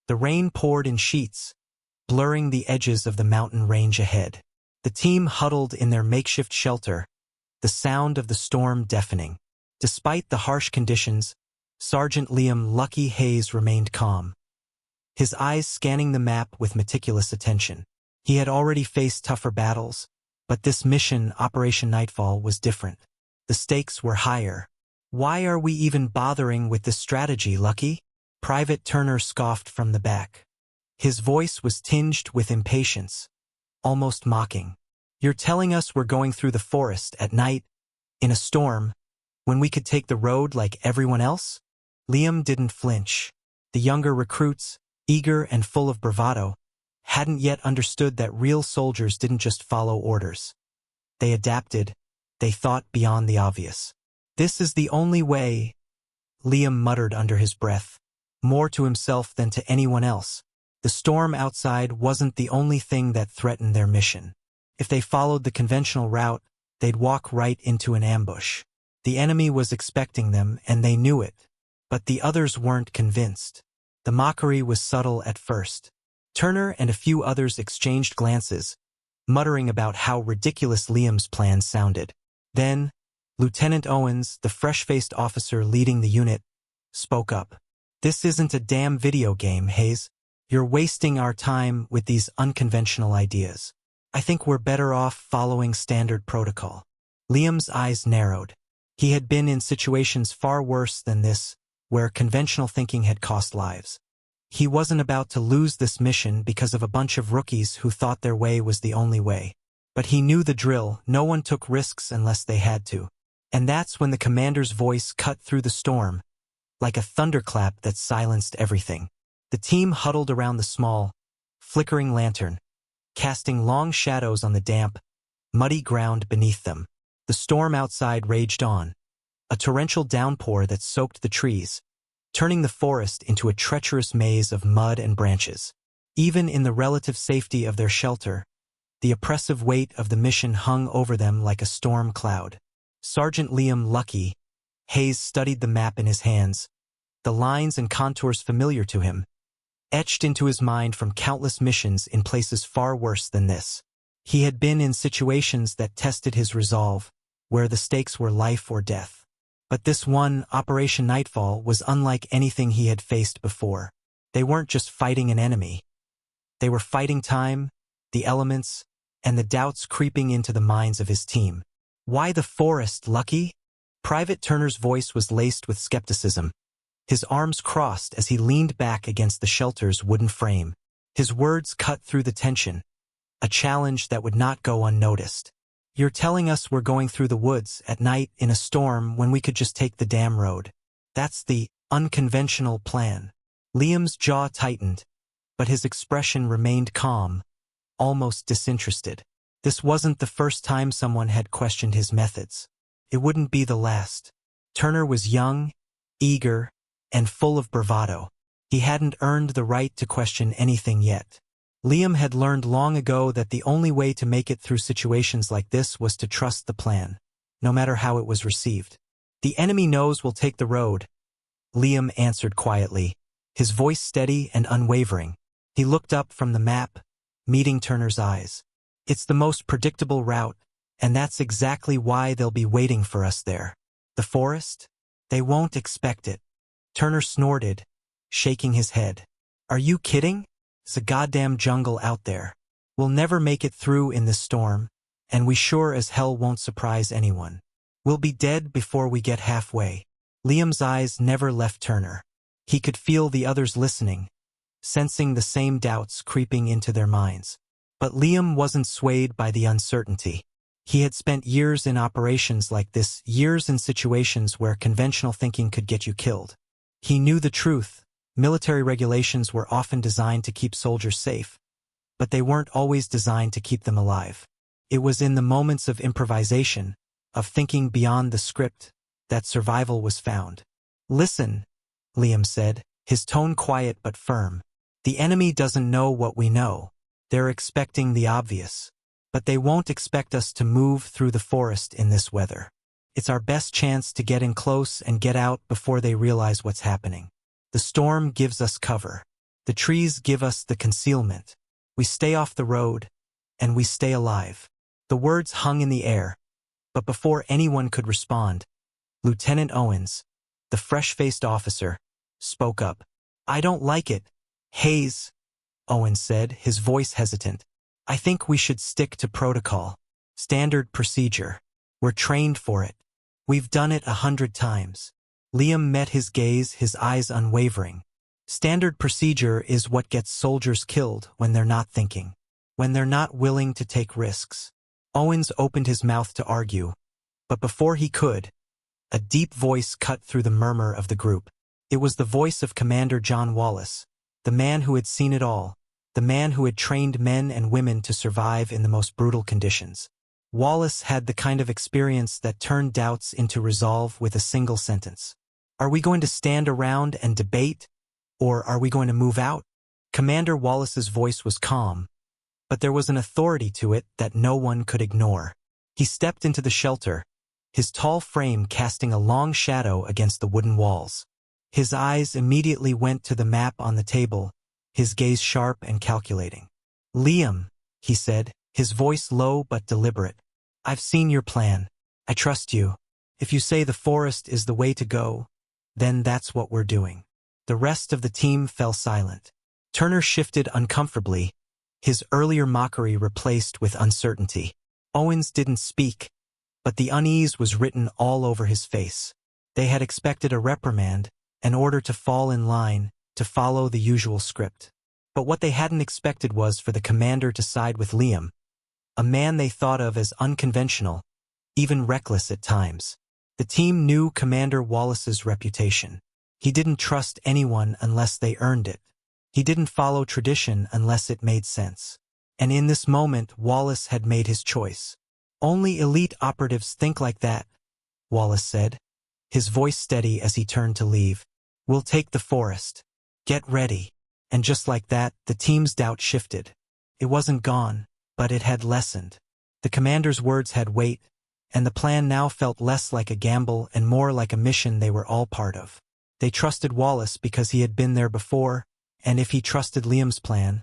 The rain poured in sheets, blurring the edges of the mountain range ahead. The team huddled in their makeshift shelter, the sound of the storm deafening. Despite the harsh conditions, Sergeant Liam "Lucky" Hayes remained calm, his eyes scanning the map with meticulous attention. He had already faced tougher battles, but this mission, Operation Nightfall, was different. The stakes were higher. "Why are we even bothering with this strategy, Lucky?" Private Turner scoffed from the back. His voice was tinged with impatience, almost mocking. "You're telling us we're going through the forest at night, in a storm, when we could take the road like everyone else?" Liam didn't flinch. The younger recruits, eager and full of bravado, hadn't yet understood that real soldiers didn't just follow orders. They adapted. They thought beyond the obvious. "This is the only way," Liam muttered under his breath, more to himself than to anyone else. The storm outside wasn't the only thing that threatened their mission. If they followed the conventional route, they'd walk right into an ambush. The enemy was expecting them, and they knew it. But the others weren't convinced. The mockery was subtle at first. Turner and a few others exchanged glances, muttering about how ridiculous Liam's plan sounded. Then, Lieutenant Owens, the fresh-faced officer leading the unit, spoke up. "This isn't a damn video game, Hayes. You're wasting our time with these unconventional ideas. I think we're better off following standard protocol." Liam's eyes narrowed. He had been in situations far worse than this, where conventional thinking had cost lives. He wasn't about to lose this mission because of a bunch of rookies who thought their way was the only way. But he knew the drill. No one took risks unless they had to. And that's when the commander's voice cut through the storm, like a thunderclap that silenced everything. The team huddled around the small, flickering lantern, casting long shadows on the damp, muddy ground beneath them. The storm outside raged on, a torrential downpour that soaked the trees, turning the forest into a treacherous maze of mud and branches. Even in the relative safety of their shelter, the oppressive weight of the mission hung over them like a storm cloud. Sergeant Liam "Lucky" Hayes studied the map in his hands, the lines and contours familiar to him, etched into his mind from countless missions in places far worse than this. He had been in situations that tested his resolve, where the stakes were life or death. But this one, Operation Nightfall, was unlike anything he had faced before. They weren't just fighting an enemy. They were fighting time, the elements, and the doubts creeping into the minds of his team. "Why the forest, Lucky?" Private Turner's voice was laced with skepticism. His arms crossed as he leaned back against the shelter's wooden frame. His words cut through the tension, a challenge that would not go unnoticed. "You're telling us we're going through the woods at night in a storm when we could just take the damn road. That's the unconventional plan." Liam's jaw tightened, but his expression remained calm, almost disinterested. This wasn't the first time someone had questioned his methods. It wouldn't be the last. Turner was young, eager, and full of bravado. He hadn't earned the right to question anything yet. Liam had learned long ago that the only way to make it through situations like this was to trust the plan, no matter how it was received. "The enemy knows we'll take the road," Liam answered quietly, his voice steady and unwavering. He looked up from the map, meeting Turner's eyes. "It's the most predictable route, and that's exactly why they'll be waiting for us there. The forest? They won't expect it." Turner snorted, shaking his head. "Are you kidding? It's a goddamn jungle out there. We'll never make it through in this storm, and we sure as hell won't surprise anyone. We'll be dead before we get halfway." Liam's eyes never left Turner. He could feel the others listening, sensing the same doubts creeping into their minds. But Liam wasn't swayed by the uncertainty. He had spent years in operations like this, years in situations where conventional thinking could get you killed. He knew the truth. Military regulations were often designed to keep soldiers safe, but they weren't always designed to keep them alive. It was in the moments of improvisation, of thinking beyond the script, that survival was found. "Listen," Liam said, his tone quiet but firm. "The enemy doesn't know what we know. They're expecting the obvious. But they won't expect us to move through the forest in this weather. It's our best chance to get in close and get out before they realize what's happening. The storm gives us cover. The trees give us the concealment. We stay off the road, and we stay alive. The words hung in the air, but before anyone could respond, Lieutenant Owens, the fresh-faced officer, spoke up. "I don't like it, Hayes," Owens said, his voice hesitant. "I think we should stick to protocol. Standard procedure. We're trained for it. We've done it 100 times." Liam met his gaze, his eyes unwavering. Standard procedure is what gets soldiers killed when they're not thinking, when they're not willing to take risks. Owens opened his mouth to argue, but before he could, a deep voice cut through the murmur of the group. It was the voice of Commander John Wallace, the man who had seen it all, the man who had trained men and women to survive in the most brutal conditions. Wallace had the kind of experience that turned doubts into resolve with a single sentence. "Are we going to stand around and debate, or are we going to move out?" Commander Wallace's voice was calm, but there was an authority to it that no one could ignore. He stepped into the shelter, his tall frame casting a long shadow against the wooden walls. His eyes immediately went to the map on the table, his gaze sharp and calculating. "Liam," he said, his voice low but deliberate, "I've seen your plan. I trust you. If you say the forest is the way to go, then that's what we're doing." The rest of the team fell silent. Turner shifted uncomfortably, his earlier mockery replaced with uncertainty. Owens didn't speak, but the unease was written all over his face. They had expected a reprimand, an order to fall in line, to follow the usual script. But what they hadn't expected was for the commander to side with Liam, a man they thought of as unconventional, even reckless at times. The team knew Commander Wallace's reputation. He didn't trust anyone unless they earned it. He didn't follow tradition unless it made sense. And in this moment, Wallace had made his choice. "Only elite operatives think like that," Wallace said, his voice steady as he turned to leave. "We'll take the forest. Get ready." And just like that, the team's doubt shifted. It wasn't gone, but it had lessened. The commander's words had weight, and the plan now felt less like a gamble and more like a mission they were all part of. They trusted Wallace because he had been there before, and if he trusted Liam's plan,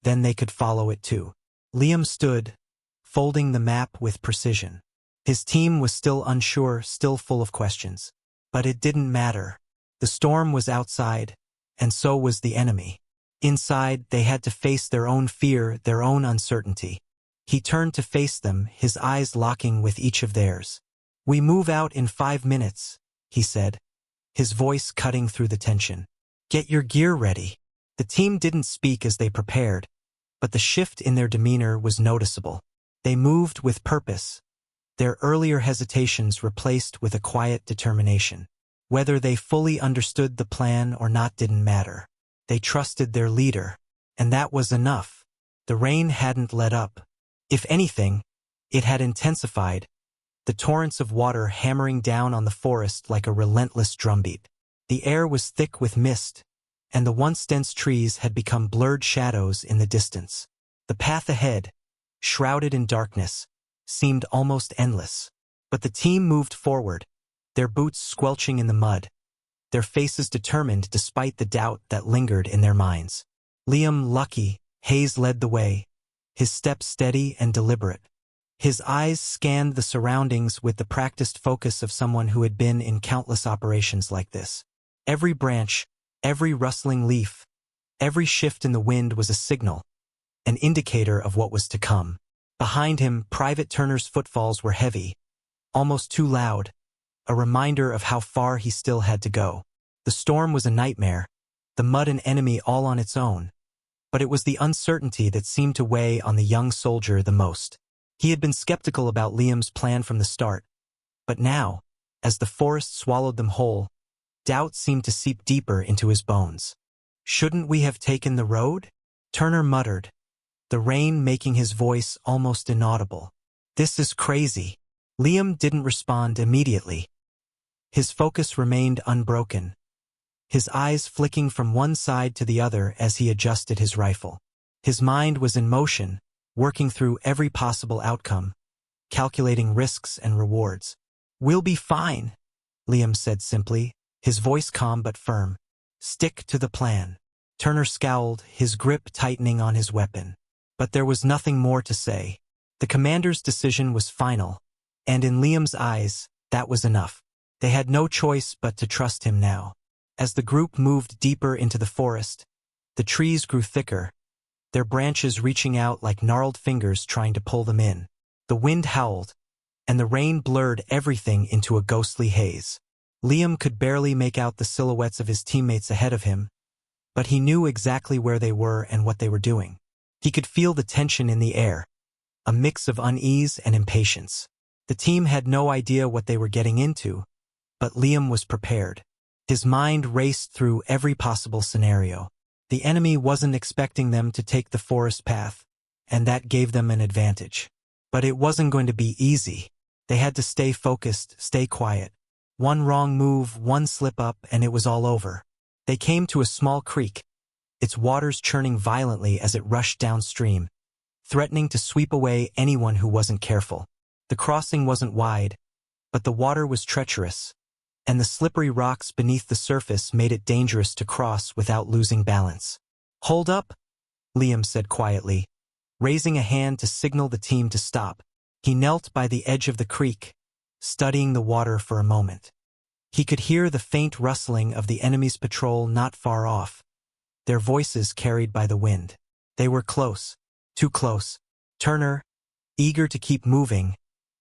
then they could follow it too. Liam stood, folding the map with precision. His team was still unsure, still full of questions. But it didn't matter. The storm was outside, and so was the enemy. Inside, they had to face their own fear, their own uncertainty. He turned to face them, his eyes locking with each of theirs. "We move out in 5 minutes," he said, his voice cutting through the tension. "Get your gear ready." The team didn't speak as they prepared, but the shift in their demeanor was noticeable. They moved with purpose, their earlier hesitations replaced with a quiet determination. Whether they fully understood the plan or not didn't matter. They trusted their leader, and that was enough. The rain hadn't let up. If anything, it had intensified, the torrents of water hammering down on the forest like a relentless drumbeat. The air was thick with mist, and the once dense trees had become blurred shadows in the distance. The path ahead, shrouded in darkness, seemed almost endless. But the team moved forward, their boots squelching in the mud, their faces determined despite the doubt that lingered in their minds. Liam Lucky, Hayes led the way, his steps steady and deliberate. His eyes scanned the surroundings with the practiced focus of someone who had been in countless operations like this. Every branch, every rustling leaf, every shift in the wind was a signal, an indicator of what was to come. Behind him, Private Turner's footfalls were heavy, almost too loud, a reminder of how far he still had to go. The storm was a nightmare, the mud an enemy all on its own, but it was the uncertainty that seemed to weigh on the young soldier the most. He had been skeptical about Liam's plan from the start, but now, as the forest swallowed them whole, doubt seemed to seep deeper into his bones. "Shouldn't we have taken the road?" Turner muttered, the rain making his voice almost inaudible. "This is crazy." Liam didn't respond immediately. His focus remained unbroken, his eyes flicking from one side to the other as he adjusted his rifle. His mind was in motion, working through every possible outcome, calculating risks and rewards. "We'll be fine," Liam said simply, his voice calm but firm. "Stick to the plan." Turner scowled, his grip tightening on his weapon. But there was nothing more to say. The commander's decision was final, and in Liam's eyes, that was enough. They had no choice but to trust him now. As the group moved deeper into the forest, the trees grew thicker, their branches reaching out like gnarled fingers trying to pull them in. The wind howled, and the rain blurred everything into a ghostly haze. Liam could barely make out the silhouettes of his teammates ahead of him, but he knew exactly where they were and what they were doing. He could feel the tension in the air, a mix of unease and impatience. The team had no idea what they were getting into, but Liam was prepared. His mind raced through every possible scenario. The enemy wasn't expecting them to take the forest path, and that gave them an advantage. But it wasn't going to be easy. They had to stay focused, stay quiet. One wrong move, one slip-up, and it was all over. They came to a small creek, its waters churning violently as it rushed downstream, threatening to sweep away anyone who wasn't careful. The crossing wasn't wide, but the water was treacherous, and the slippery rocks beneath the surface made it dangerous to cross without losing balance. "Hold up," Liam said quietly, raising a hand to signal the team to stop. He knelt by the edge of the creek, studying the water for a moment. He could hear the faint rustling of the enemy's patrol not far off, their voices carried by the wind. They were close, too close. Turner, eager to keep moving,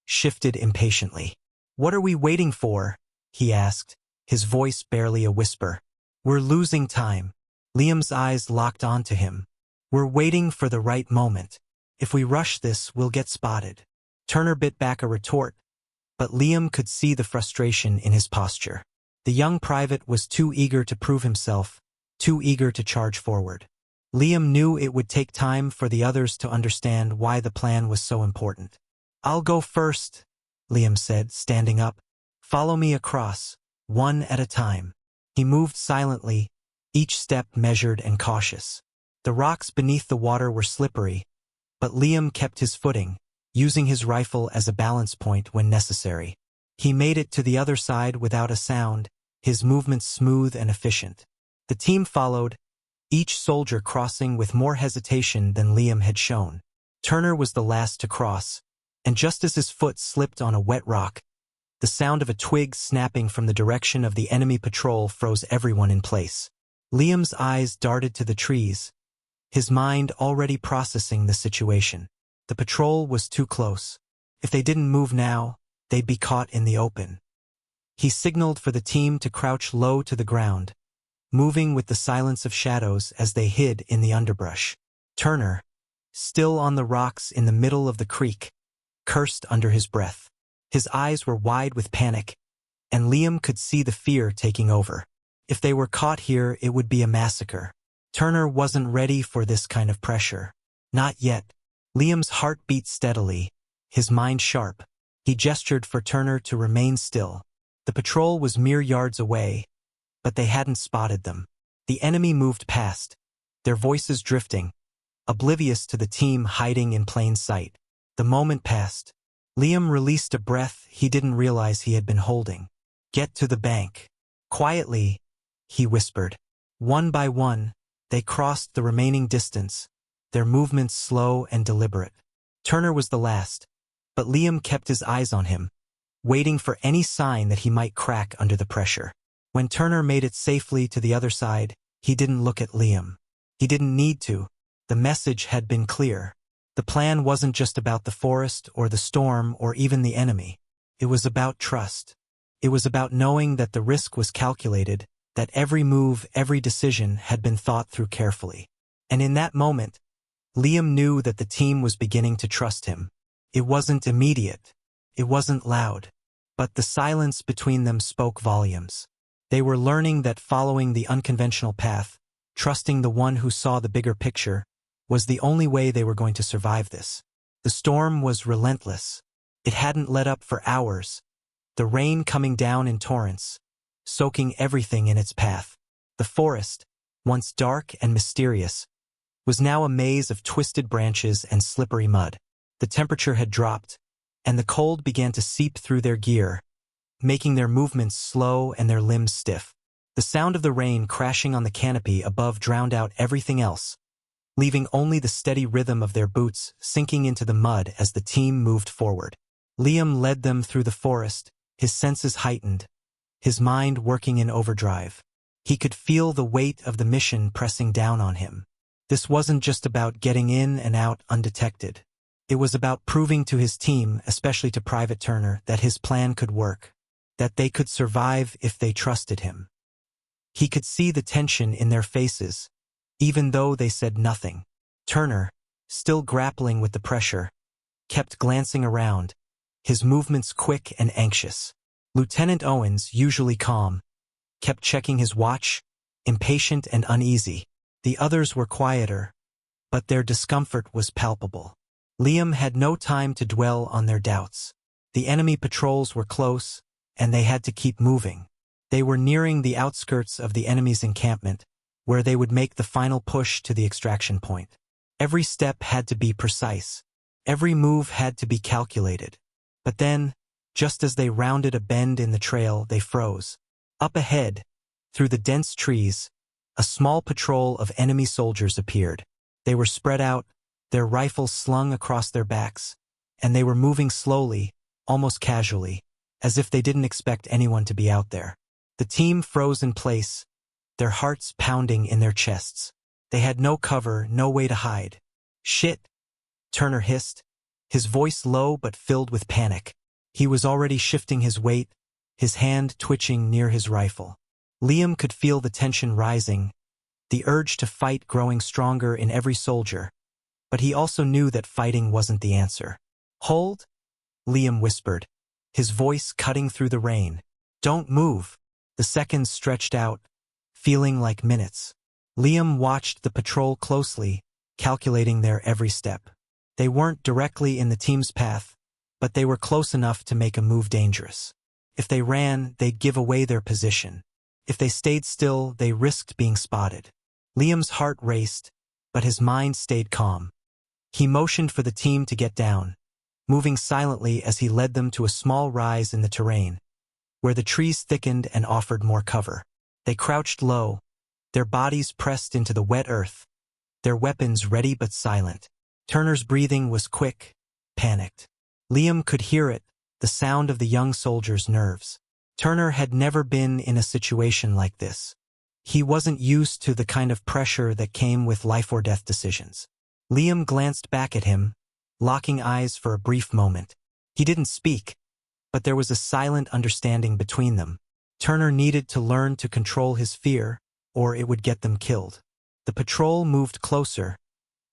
shifted impatiently. "What are we waiting for?" he asked, his voice barely a whisper. "We're losing time." Liam's eyes locked onto him. "We're waiting for the right moment. If we rush this, we'll get spotted." Turner bit back a retort, but Liam could see the frustration in his posture. The young private was too eager to prove himself, too eager to charge forward. Liam knew it would take time for the others to understand why the plan was so important. "I'll go first," Liam said, standing up. "Follow me across, one at a time." He moved silently, each step measured and cautious. The rocks beneath the water were slippery, but Liam kept his footing, using his rifle as a balance point when necessary. He made it to the other side without a sound, his movements smooth and efficient. The team followed, each soldier crossing with more hesitation than Liam had shown. Turner was the last to cross, and just as his foot slipped on a wet rock, the sound of a twig snapping from the direction of the enemy patrol froze everyone in place. Liam's eyes darted to the trees, his mind already processing the situation. The patrol was too close. If they didn't move now, they'd be caught in the open. He signaled for the team to crouch low to the ground, moving with the silence of shadows as they hid in the underbrush. Turner, still on the rocks in the middle of the creek, cursed under his breath. His eyes were wide with panic, and Liam could see the fear taking over. If they were caught here, it would be a massacre. Turner wasn't ready for this kind of pressure. Not yet. Liam's heart beat steadily, his mind sharp. He gestured for Turner to remain still. The patrol was mere yards away, but they hadn't spotted them. The enemy moved past, their voices drifting, oblivious to the team hiding in plain sight. The moment passed. Liam released a breath he didn't realize he had been holding. "Get to the bank." Quietly, he whispered. One by one, they crossed the remaining distance, their movements slow and deliberate. Turner was the last, but Liam kept his eyes on him, waiting for any sign that he might crack under the pressure. When Turner made it safely to the other side, he didn't look at Liam. He didn't need to. The message had been clear. The plan wasn't just about the forest or the storm or even the enemy. It was about trust. It was about knowing that the risk was calculated, that every move, every decision had been thought through carefully. And in that moment, Liam knew that the team was beginning to trust him. It wasn't immediate. It wasn't loud. But the silence between them spoke volumes. They were learning that following the unconventional path, trusting the one who saw the bigger picture, was the only way they were going to survive this. The storm was relentless. It hadn't let up for hours, the rain coming down in torrents, soaking everything in its path. The forest, once dark and mysterious, was now a maze of twisted branches and slippery mud. The temperature had dropped, and the cold began to seep through their gear, making their movements slow and their limbs stiff. The sound of the rain crashing on the canopy above drowned out everything else, leaving only the steady rhythm of their boots sinking into the mud as the team moved forward. Liam led them through the forest, his senses heightened, his mind working in overdrive. He could feel the weight of the mission pressing down on him. This wasn't just about getting in and out undetected. It was about proving to his team, especially to Private Turner, that his plan could work, that they could survive if they trusted him. He could see the tension in their faces, even though they said nothing. Turner, still grappling with the pressure, kept glancing around, his movements quick and anxious. Lieutenant Owens, usually calm, kept checking his watch, impatient and uneasy. The others were quieter, but their discomfort was palpable. Liam had no time to dwell on their doubts. The enemy patrols were close, and they had to keep moving. They were nearing the outskirts of the enemy's encampment, where they would make the final push to the extraction point. Every step had to be precise. Every move had to be calculated. But then, just as they rounded a bend in the trail, they froze. Up ahead, through the dense trees, a small patrol of enemy soldiers appeared. They were spread out, their rifles slung across their backs, and they were moving slowly, almost casually, as if they didn't expect anyone to be out there. The team froze in place, their hearts pounding in their chests. They had no cover, no way to hide. "Shit," Turner hissed, his voice low but filled with panic. He was already shifting his weight, his hand twitching near his rifle. Liam could feel the tension rising, the urge to fight growing stronger in every soldier, but he also knew that fighting wasn't the answer. "Hold," Liam whispered, his voice cutting through the rain. "Don't move." The seconds stretched out, feeling like minutes. Liam watched the patrol closely, calculating their every step. They weren't directly in the team's path, but they were close enough to make a move dangerous. If they ran, they'd give away their position. If they stayed still, they risked being spotted. Liam's heart raced, but his mind stayed calm. He motioned for the team to get down, moving silently as he led them to a small rise in the terrain, where the trees thickened and offered more cover. They crouched low, their bodies pressed into the wet earth, their weapons ready but silent. Turner's breathing was quick, panicked. Liam could hear it, the sound of the young soldier's nerves. Turner had never been in a situation like this. He wasn't used to the kind of pressure that came with life-or-death decisions. Liam glanced back at him, locking eyes for a brief moment. He didn't speak, but there was a silent understanding between them. Turner needed to learn to control his fear, or it would get them killed. The patrol moved closer,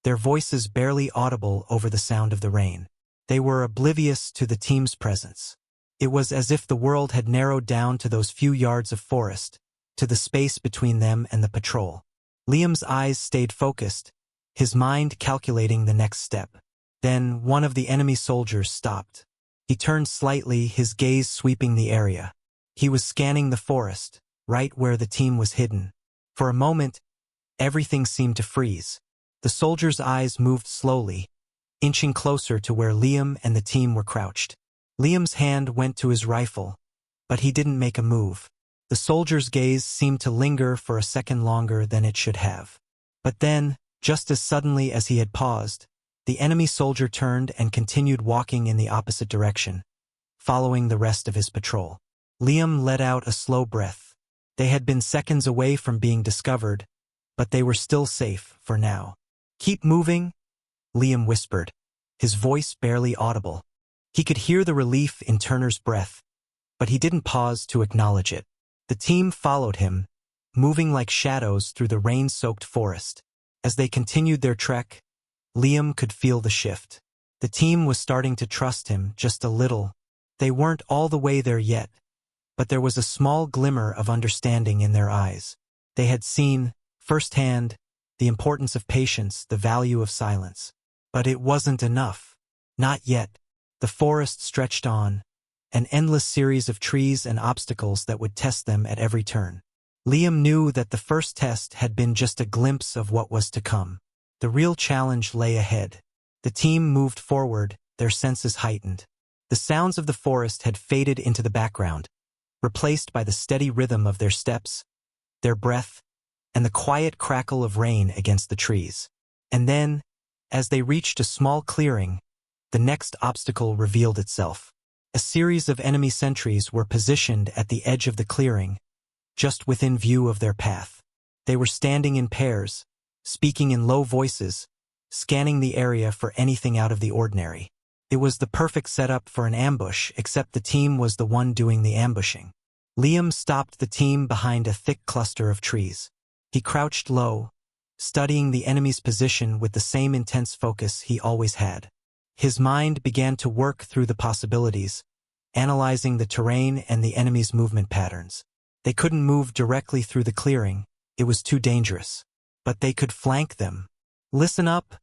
their voices barely audible over the sound of the rain. They were oblivious to the team's presence. It was as if the world had narrowed down to those few yards of forest, to the space between them and the patrol. Liam's eyes stayed focused, his mind calculating the next step. Then one of the enemy soldiers stopped. He turned slightly, his gaze sweeping the area. He was scanning the forest, right where the team was hidden. For a moment, everything seemed to freeze. The soldier's eyes moved slowly, inching closer to where Liam and the team were crouched. Liam's hand went to his rifle, but he didn't make a move. The soldier's gaze seemed to linger for a second longer than it should have. But then, just as suddenly as he had paused, the enemy soldier turned and continued walking in the opposite direction, following the rest of his patrol. Liam let out a slow breath. They had been seconds away from being discovered, but they were still safe for now. "Keep moving," Liam whispered, his voice barely audible. He could hear the relief in Turner's breath, but he didn't pause to acknowledge it. The team followed him, moving like shadows through the rain-soaked forest. As they continued their trek, Liam could feel the shift. The team was starting to trust him just a little. They weren't all the way there yet, but there was a small glimmer of understanding in their eyes. They had seen, firsthand, the importance of patience, the value of silence. But it wasn't enough. Not yet. The forest stretched on, an endless series of trees and obstacles that would test them at every turn. Liam knew that the first test had been just a glimpse of what was to come. The real challenge lay ahead. The team moved forward, their senses heightened. The sounds of the forest had faded into the background, replaced by the steady rhythm of their steps, their breath, and the quiet crackle of rain against the trees. And then, as they reached a small clearing, the next obstacle revealed itself. A series of enemy sentries were positioned at the edge of the clearing, just within view of their path. They were standing in pairs, speaking in low voices, scanning the area for anything out of the ordinary. It was the perfect setup for an ambush, except the team was the one doing the ambushing. Liam stopped the team behind a thick cluster of trees. He crouched low, studying the enemy's position with the same intense focus he always had. His mind began to work through the possibilities, analyzing the terrain and the enemy's movement patterns. They couldn't move directly through the clearing, it was too dangerous. But they could flank them. "Listen up,"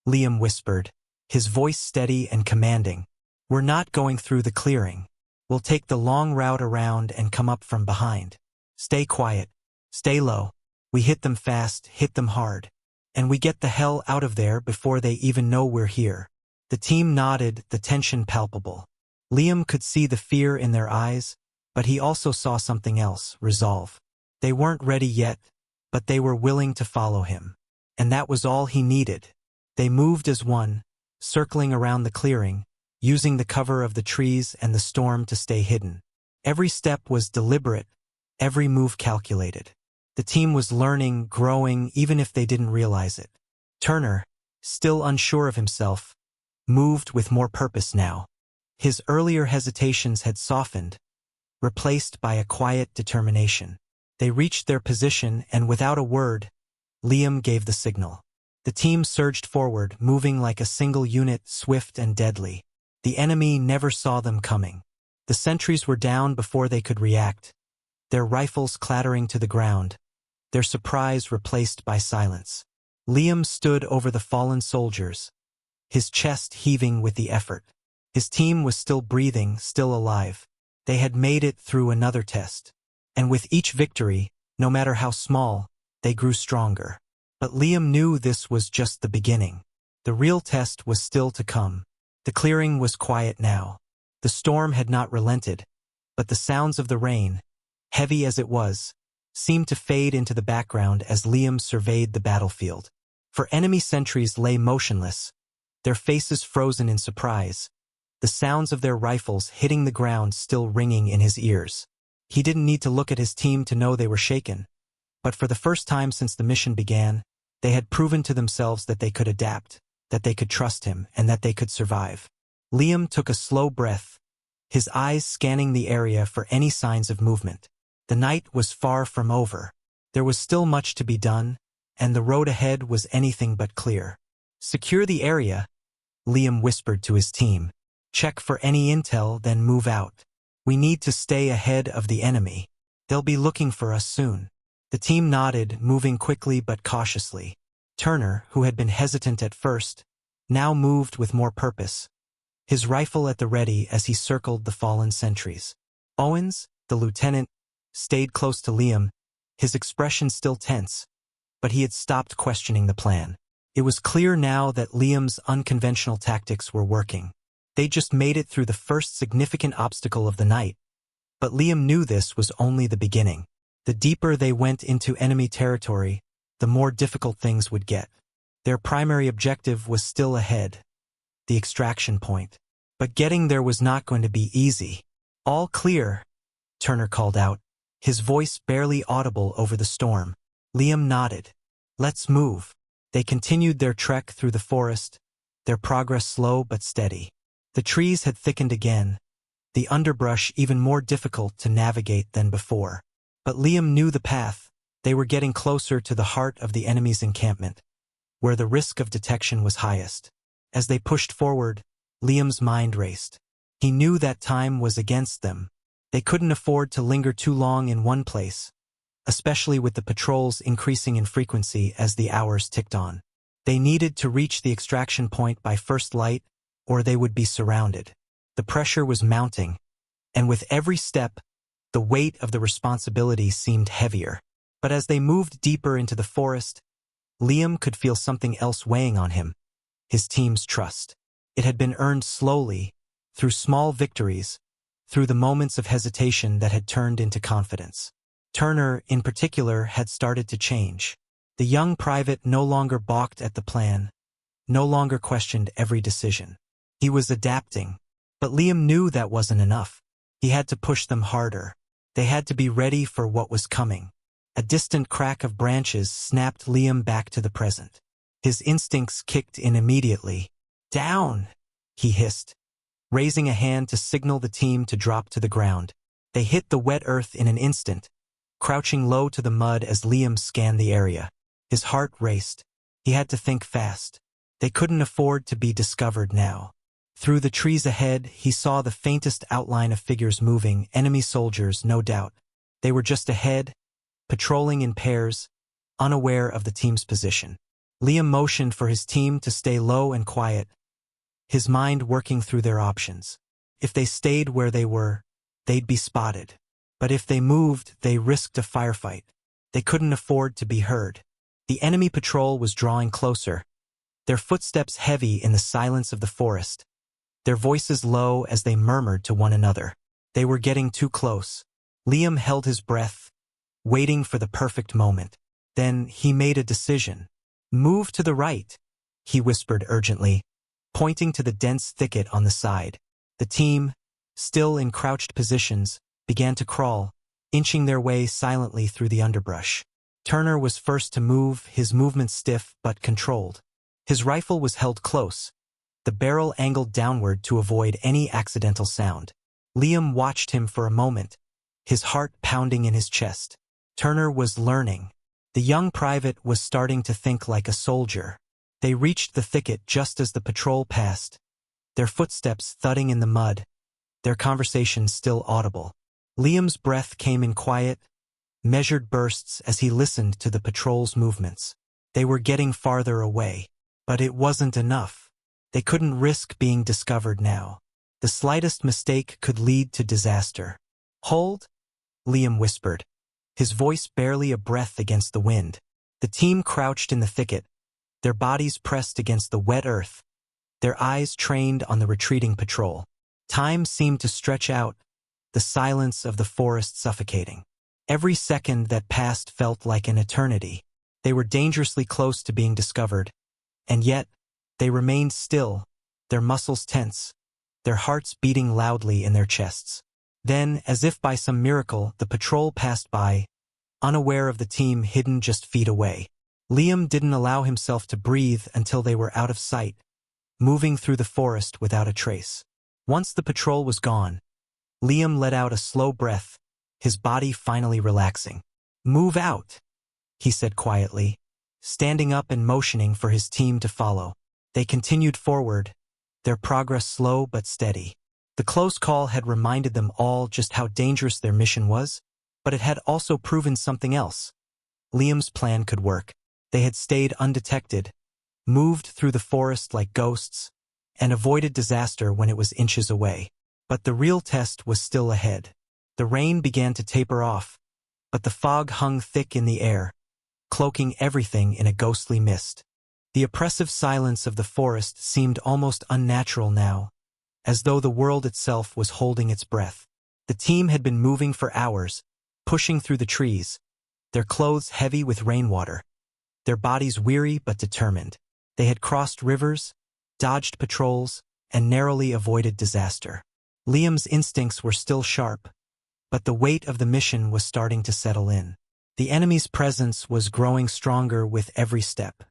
Liam whispered, his voice steady and commanding. "We're not going through the clearing. We'll take the long route around and come up from behind. Stay quiet. Stay low. We hit them fast, hit them hard. And we get the hell out of there before they even know we're here." The team nodded, the tension palpable. Liam could see the fear in their eyes, but he also saw something else, resolve. They weren't ready yet, but they were willing to follow him. And that was all he needed. They moved as one, circling around the clearing, using the cover of the trees and the storm to stay hidden. Every step was deliberate, every move calculated. The team was learning, growing, even if they didn't realize it. Turner, still unsure of himself, moved with more purpose now. His earlier hesitations had softened, replaced by a quiet determination. They reached their position, and without a word, Liam gave the signal. The team surged forward, moving like a single unit, swift and deadly. The enemy never saw them coming. The sentries were down before they could react, their rifles clattering to the ground, their surprise replaced by silence. Liam stood over the fallen soldiers, his chest heaving with the effort. His team was still breathing, still alive. They had made it through another test. And with each victory, no matter how small, they grew stronger. But Liam knew this was just the beginning. The real test was still to come. The clearing was quiet now. The storm had not relented, but the sounds of the rain, heavy as it was, seemed to fade into the background as Liam surveyed the battlefield. For enemy sentries lay motionless, their faces frozen in surprise, the sounds of their rifles hitting the ground still ringing in his ears. He didn't need to look at his team to know they were shaken. But for the first time since the mission began, they had proven to themselves that they could adapt, that they could trust him, and that they could survive. Liam took a slow breath, his eyes scanning the area for any signs of movement. The night was far from over. There was still much to be done, and the road ahead was anything but clear. "Secure the area," Liam whispered to his team. "Check for any intel, then move out. We need to stay ahead of the enemy. They'll be looking for us soon." The team nodded, moving quickly but cautiously. Turner, who had been hesitant at first, now moved with more purpose, his rifle at the ready as he circled the fallen sentries. Owens, the lieutenant, stayed close to Liam, his expression still tense, but he had stopped questioning the plan. It was clear now that Liam's unconventional tactics were working. They just made it through the first significant obstacle of the night. But Liam knew this was only the beginning. The deeper they went into enemy territory, the more difficult things would get. Their primary objective was still ahead, the extraction point. But getting there was not going to be easy. "All clear," Turner called out, his voice barely audible over the storm. Liam nodded. "Let's move." They continued their trek through the forest, their progress slow but steady. The trees had thickened again, the underbrush even more difficult to navigate than before. But Liam knew the path. They were getting closer to the heart of the enemy's encampment, where the risk of detection was highest. As they pushed forward, Liam's mind raced. He knew that time was against them. They couldn't afford to linger too long in one place, especially with the patrols increasing in frequency as the hours ticked on. They needed to reach the extraction point by first light, or they would be surrounded. The pressure was mounting, and with every step, the weight of the responsibility seemed heavier. But as they moved deeper into the forest, Liam could feel something else weighing on him, his team's trust. It had been earned slowly, through small victories, through the moments of hesitation that had turned into confidence. Turner, in particular, had started to change. The young private no longer balked at the plan, no longer questioned every decision. He was adapting. But Liam knew that wasn't enough. He had to push them harder. They had to be ready for what was coming. A distant crack of branches snapped Liam back to the present. His instincts kicked in immediately. "Down!" he hissed, raising a hand to signal the team to drop to the ground. They hit the wet earth in an instant, crouching low to the mud as Liam scanned the area. His heart raced. He had to think fast. They couldn't afford to be discovered now. Through the trees ahead, he saw the faintest outline of figures moving, enemy soldiers, no doubt. They were just ahead, patrolling in pairs, unaware of the team's position. Liam motioned for his team to stay low and quiet, his mind working through their options. If they stayed where they were, they'd be spotted. But if they moved, they risked a firefight. They couldn't afford to be heard. The enemy patrol was drawing closer, their footsteps heavy in the silence of the forest, their voices low as they murmured to one another. They were getting too close. Liam held his breath, waiting for the perfect moment. Then he made a decision. "Move to the right," he whispered urgently, pointing to the dense thicket on the side. The team, still in crouched positions, began to crawl, inching their way silently through the underbrush. Turner was first to move, his movements stiff but controlled. His rifle was held close, the barrel angled downward to avoid any accidental sound. Liam watched him for a moment, his heart pounding in his chest. Turner was learning. The young private was starting to think like a soldier. They reached the thicket just as the patrol passed, their footsteps thudding in the mud, their conversation still audible. Liam's breath came in quiet, measured bursts as he listened to the patrol's movements. They were getting farther away. But it wasn't enough. They couldn't risk being discovered now. The slightest mistake could lead to disaster. "Hold," Liam whispered, his voice barely a breath against the wind. The team crouched in the thicket, their bodies pressed against the wet earth, their eyes trained on the retreating patrol. Time seemed to stretch out, the silence of the forest suffocating. Every second that passed felt like an eternity. They were dangerously close to being discovered. And yet, they remained still, their muscles tense, their hearts beating loudly in their chests. Then, as if by some miracle, the patrol passed by, unaware of the team hidden just feet away. Liam didn't allow himself to breathe until they were out of sight, moving through the forest without a trace. Once the patrol was gone, Liam let out a slow breath, his body finally relaxing. "Move out," he said quietly, standing up and motioning for his team to follow. They continued forward, their progress slow but steady. The close call had reminded them all just how dangerous their mission was, but it had also proven something else. Liam's plan could work. They had stayed undetected, moved through the forest like ghosts, and avoided disaster when it was inches away. But the real test was still ahead. The rain began to taper off, but the fog hung thick in the air, cloaking everything in a ghostly mist. The oppressive silence of the forest seemed almost unnatural now, as though the world itself was holding its breath. The team had been moving for hours, pushing through the trees, their clothes heavy with rainwater, their bodies weary but determined. They had crossed rivers, dodged patrols, and narrowly avoided disaster. Liam's instincts were still sharp, but the weight of the mission was starting to settle in. The enemy's presence was growing stronger with every step.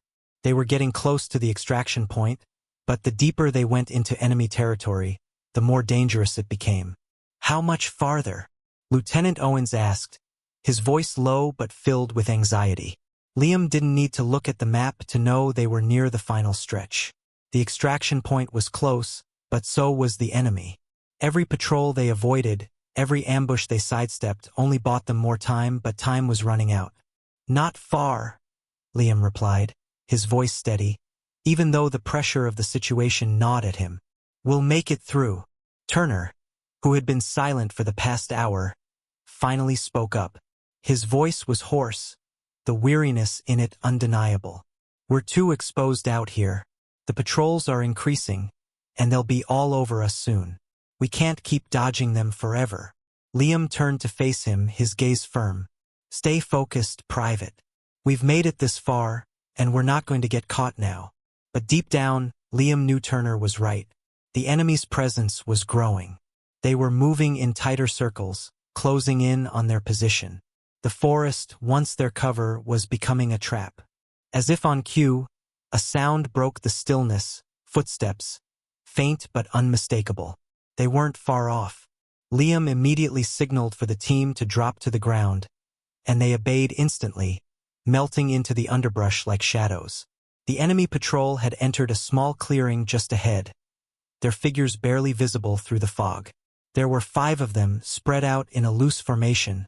They were getting close to the extraction point, but the deeper they went into enemy territory, the more dangerous it became. "How much farther?" Lieutenant Owens asked, his voice low but filled with anxiety. Liam didn't need to look at the map to know they were near the final stretch. The extraction point was close, but so was the enemy. Every patrol they avoided, every ambush they sidestepped only bought them more time, but time was running out. "Not far," Liam replied, his voice steady, even though the pressure of the situation gnawed at him. "We'll make it through." Turner, who had been silent for the past hour, finally spoke up. His voice was hoarse, the weariness in it undeniable. "We're too exposed out here. The patrols are increasing, and they'll be all over us soon. We can't keep dodging them forever." Liam turned to face him, his gaze firm. Stay focused, Private. We've made it this far, and we're not going to get caught now. But deep down, Liam knew Turner was right. The enemy's presence was growing. They were moving in tighter circles, closing in on their position. The forest, once their cover, was becoming a trap. As if on cue, a sound broke the stillness, footsteps, faint but unmistakable. They weren't far off. Liam immediately signaled for the team to drop to the ground, and they obeyed instantly, melting into the underbrush like shadows. The enemy patrol had entered a small clearing just ahead, their figures barely visible through the fog. There were 5 of them spread out in a loose formation,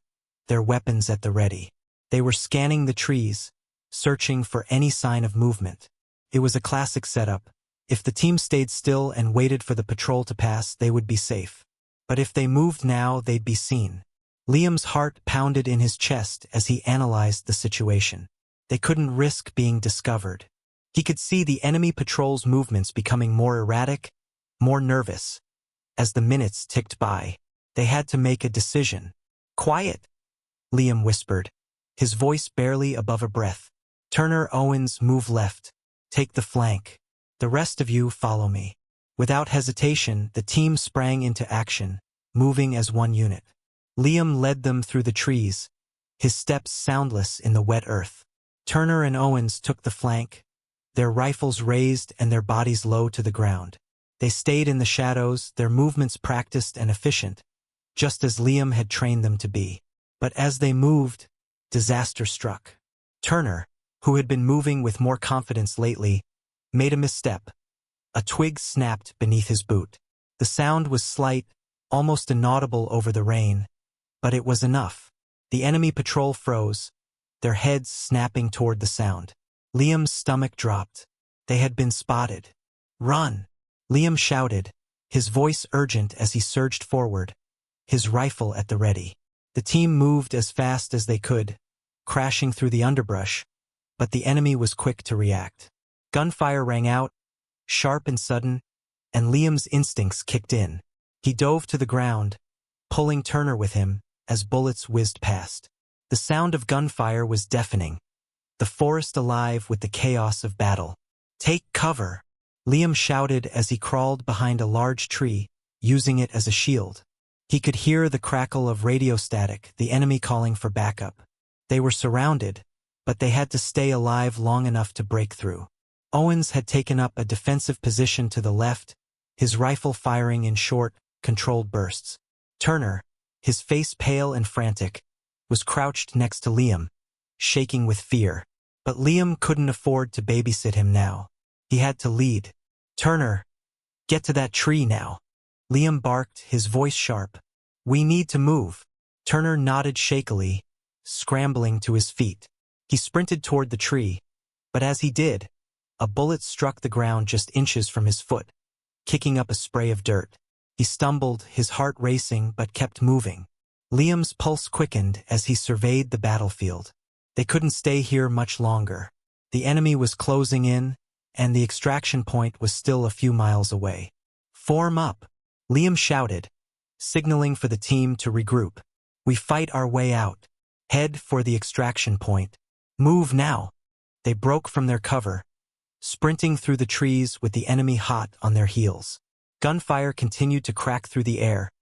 their weapons at the ready. They were scanning the trees, searching for any sign of movement. It was a classic setup. If the team stayed still and waited for the patrol to pass, they would be safe. But if they moved now, they'd be seen. Liam's heart pounded in his chest as he analyzed the situation. They couldn't risk being discovered. He could see the enemy patrol's movements becoming more erratic, more nervous. As the minutes ticked by, they had to make a decision. "Quiet," Liam whispered, his voice barely above a breath. "Turner, Owens, move left. Take the flank. The rest of you follow me." Without hesitation, the team sprang into action, moving as one unit. Liam led them through the trees, his steps soundless in the wet earth. Turner and Owens took the flank, their rifles raised and their bodies low to the ground. They stayed in the shadows, their movements practiced and efficient, just as Liam had trained them to be. But as they moved, disaster struck. Turner, who had been moving with more confidence lately, made a misstep. A twig snapped beneath his boot. The sound was slight, almost inaudible over the rain, but it was enough. The enemy patrol froze, their heads snapping toward the sound. Liam's stomach dropped. They had been spotted. "Run!" Liam shouted, his voice urgent as he surged forward, his rifle at the ready. The team moved as fast as they could, crashing through the underbrush, but the enemy was quick to react. Gunfire rang out, sharp and sudden, and Liam's instincts kicked in. He dove to the ground, pulling Turner with him as bullets whizzed past. The sound of gunfire was deafening, the forest alive with the chaos of battle. "Take cover!" Liam shouted as he crawled behind a large tree, using it as a shield. He could hear the crackle of radio static, the enemy calling for backup. They were surrounded, but they had to stay alive long enough to break through. Owens had taken up a defensive position to the left, his rifle firing in short, controlled bursts. Turner, his face pale and frantic, was crouched next to Liam, shaking with fear. But Liam couldn't afford to babysit him now. He had to lead. "Turner, get to that tree now." Liam barked, his voice sharp. "We need to move." Turner nodded shakily, scrambling to his feet. He sprinted toward the tree, but as he did, a bullet struck the ground just inches from his foot, kicking up a spray of dirt. He stumbled, his heart racing, but kept moving. Liam's pulse quickened as he surveyed the battlefield. They couldn't stay here much longer. The enemy was closing in, and the extraction point was still a few miles away. "Form up," Liam shouted, signaling for the team to regroup. "We fight our way out. Head for the extraction point. Move now." They broke from their cover, sprinting through the trees with the enemy hot on their heels. Gunfire continued to crack through the air,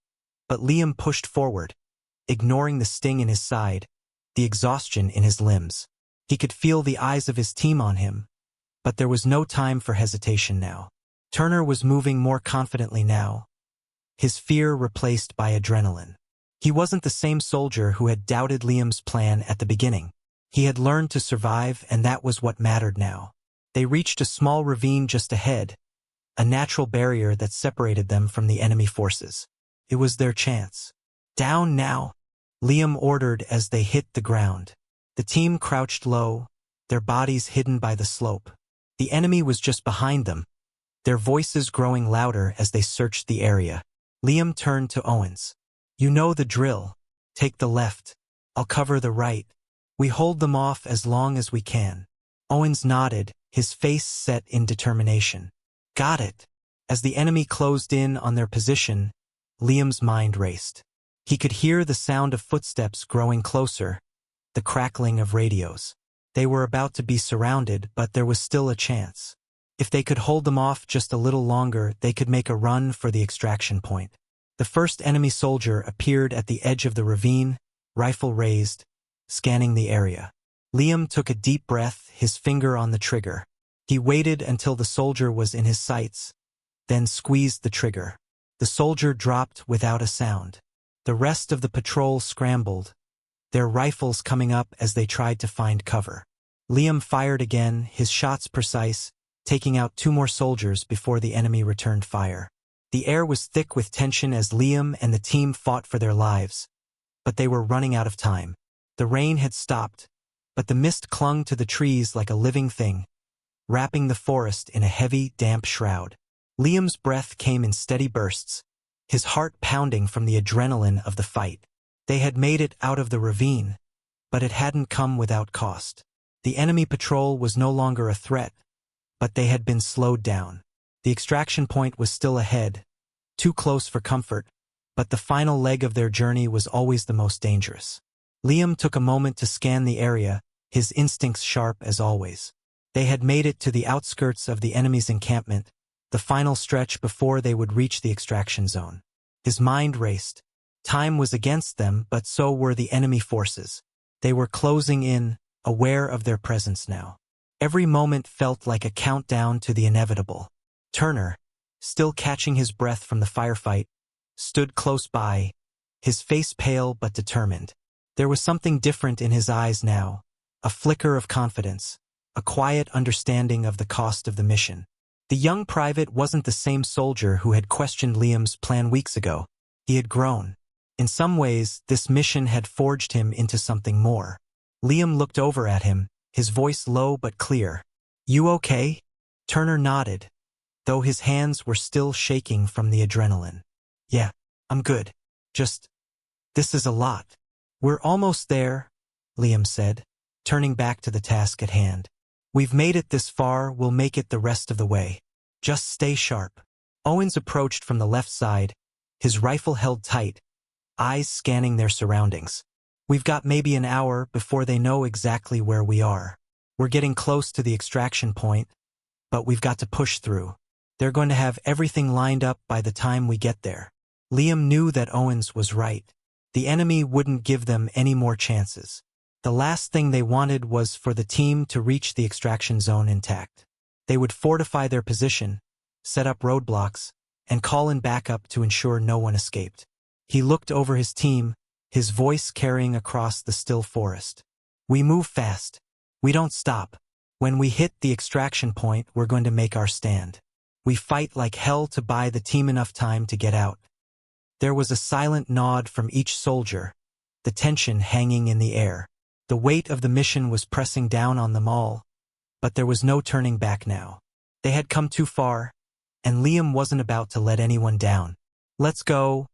but Liam pushed forward, ignoring the sting in his side, the exhaustion in his limbs. He could feel the eyes of his team on him, but there was no time for hesitation now. Turner was moving more confidently now, his fear replaced by adrenaline. He wasn't the same soldier who had doubted Liam's plan at the beginning. He had learned to survive, and that was what mattered now. They reached a small ravine just ahead, a natural barrier that separated them from the enemy forces. It was their chance. "Down now," Liam ordered as they hit the ground. The team crouched low, their bodies hidden by the slope. The enemy was just behind them, their voices growing louder as they searched the area. Liam turned to Owens. "You know the drill. Take the left. I'll cover the right. We hold them off as long as we can." Owens nodded, his face set in determination. "Got it." As the enemy closed in on their position, Liam's mind raced. He could hear the sound of footsteps growing closer, the crackling of radios. They were about to be surrounded, but there was still a chance. If they could hold them off just a little longer, they could make a run for the extraction point. The first enemy soldier appeared at the edge of the ravine, rifle raised, scanning the area. Liam took a deep breath, his finger on the trigger. He waited until the soldier was in his sights, then squeezed the trigger. The soldier dropped without a sound. The rest of the patrol scrambled, their rifles coming up as they tried to find cover. Liam fired again, his shots precise, taking out 2 more soldiers before the enemy returned fire. The air was thick with tension as Liam and the team fought for their lives, but they were running out of time. The rain had stopped, but the mist clung to the trees like a living thing, wrapping the forest in a heavy, damp shroud. Liam's breath came in steady bursts, his heart pounding from the adrenaline of the fight. They had made it out of the ravine, but it hadn't come without cost. The enemy patrol was no longer a threat, but they had been slowed down. The extraction point was still ahead, too close for comfort, but the final leg of their journey was always the most dangerous. Liam took a moment to scan the area, his instincts sharp as always. They had made it to the outskirts of the enemy's encampment, the final stretch before they would reach the extraction zone. His mind raced. Time was against them, but so were the enemy forces. They were closing in, aware of their presence now. Every moment felt like a countdown to the inevitable. Turner, still catching his breath from the firefight, stood close by, his face pale but determined. There was something different in his eyes now, a flicker of confidence, a quiet understanding of the cost of the mission. The young private wasn't the same soldier who had questioned Liam's plan weeks ago. He had grown. In some ways, this mission had forged him into something more. Liam looked over at him, his voice low but clear. "You okay?" Turner nodded, though his hands were still shaking from the adrenaline. "Yeah, I'm good. Just, this is a lot." "We're almost there," Liam said, turning back to the task at hand. "We've made it this far, we'll make it the rest of the way. Just stay sharp." Owens approached from the left side, his rifle held tight, eyes scanning their surroundings. "We've got maybe an hour before they know exactly where we are. We're getting close to the extraction point, but we've got to push through. They're going to have everything lined up by the time we get there." Liam knew that Owens was right. The enemy wouldn't give them any more chances. The last thing they wanted was for the team to reach the extraction zone intact. They would fortify their position, set up roadblocks, and call in backup to ensure no one escaped. He looked over his team, his voice carrying across the still forest. "We move fast. We don't stop. When we hit the extraction point, we're going to make our stand. We fight like hell to buy the team enough time to get out." There was a silent nod from each soldier, the tension hanging in the air. The weight of the mission was pressing down on them all, but there was no turning back now. They had come too far, and Liam wasn't about to let anyone down. "Let's go,"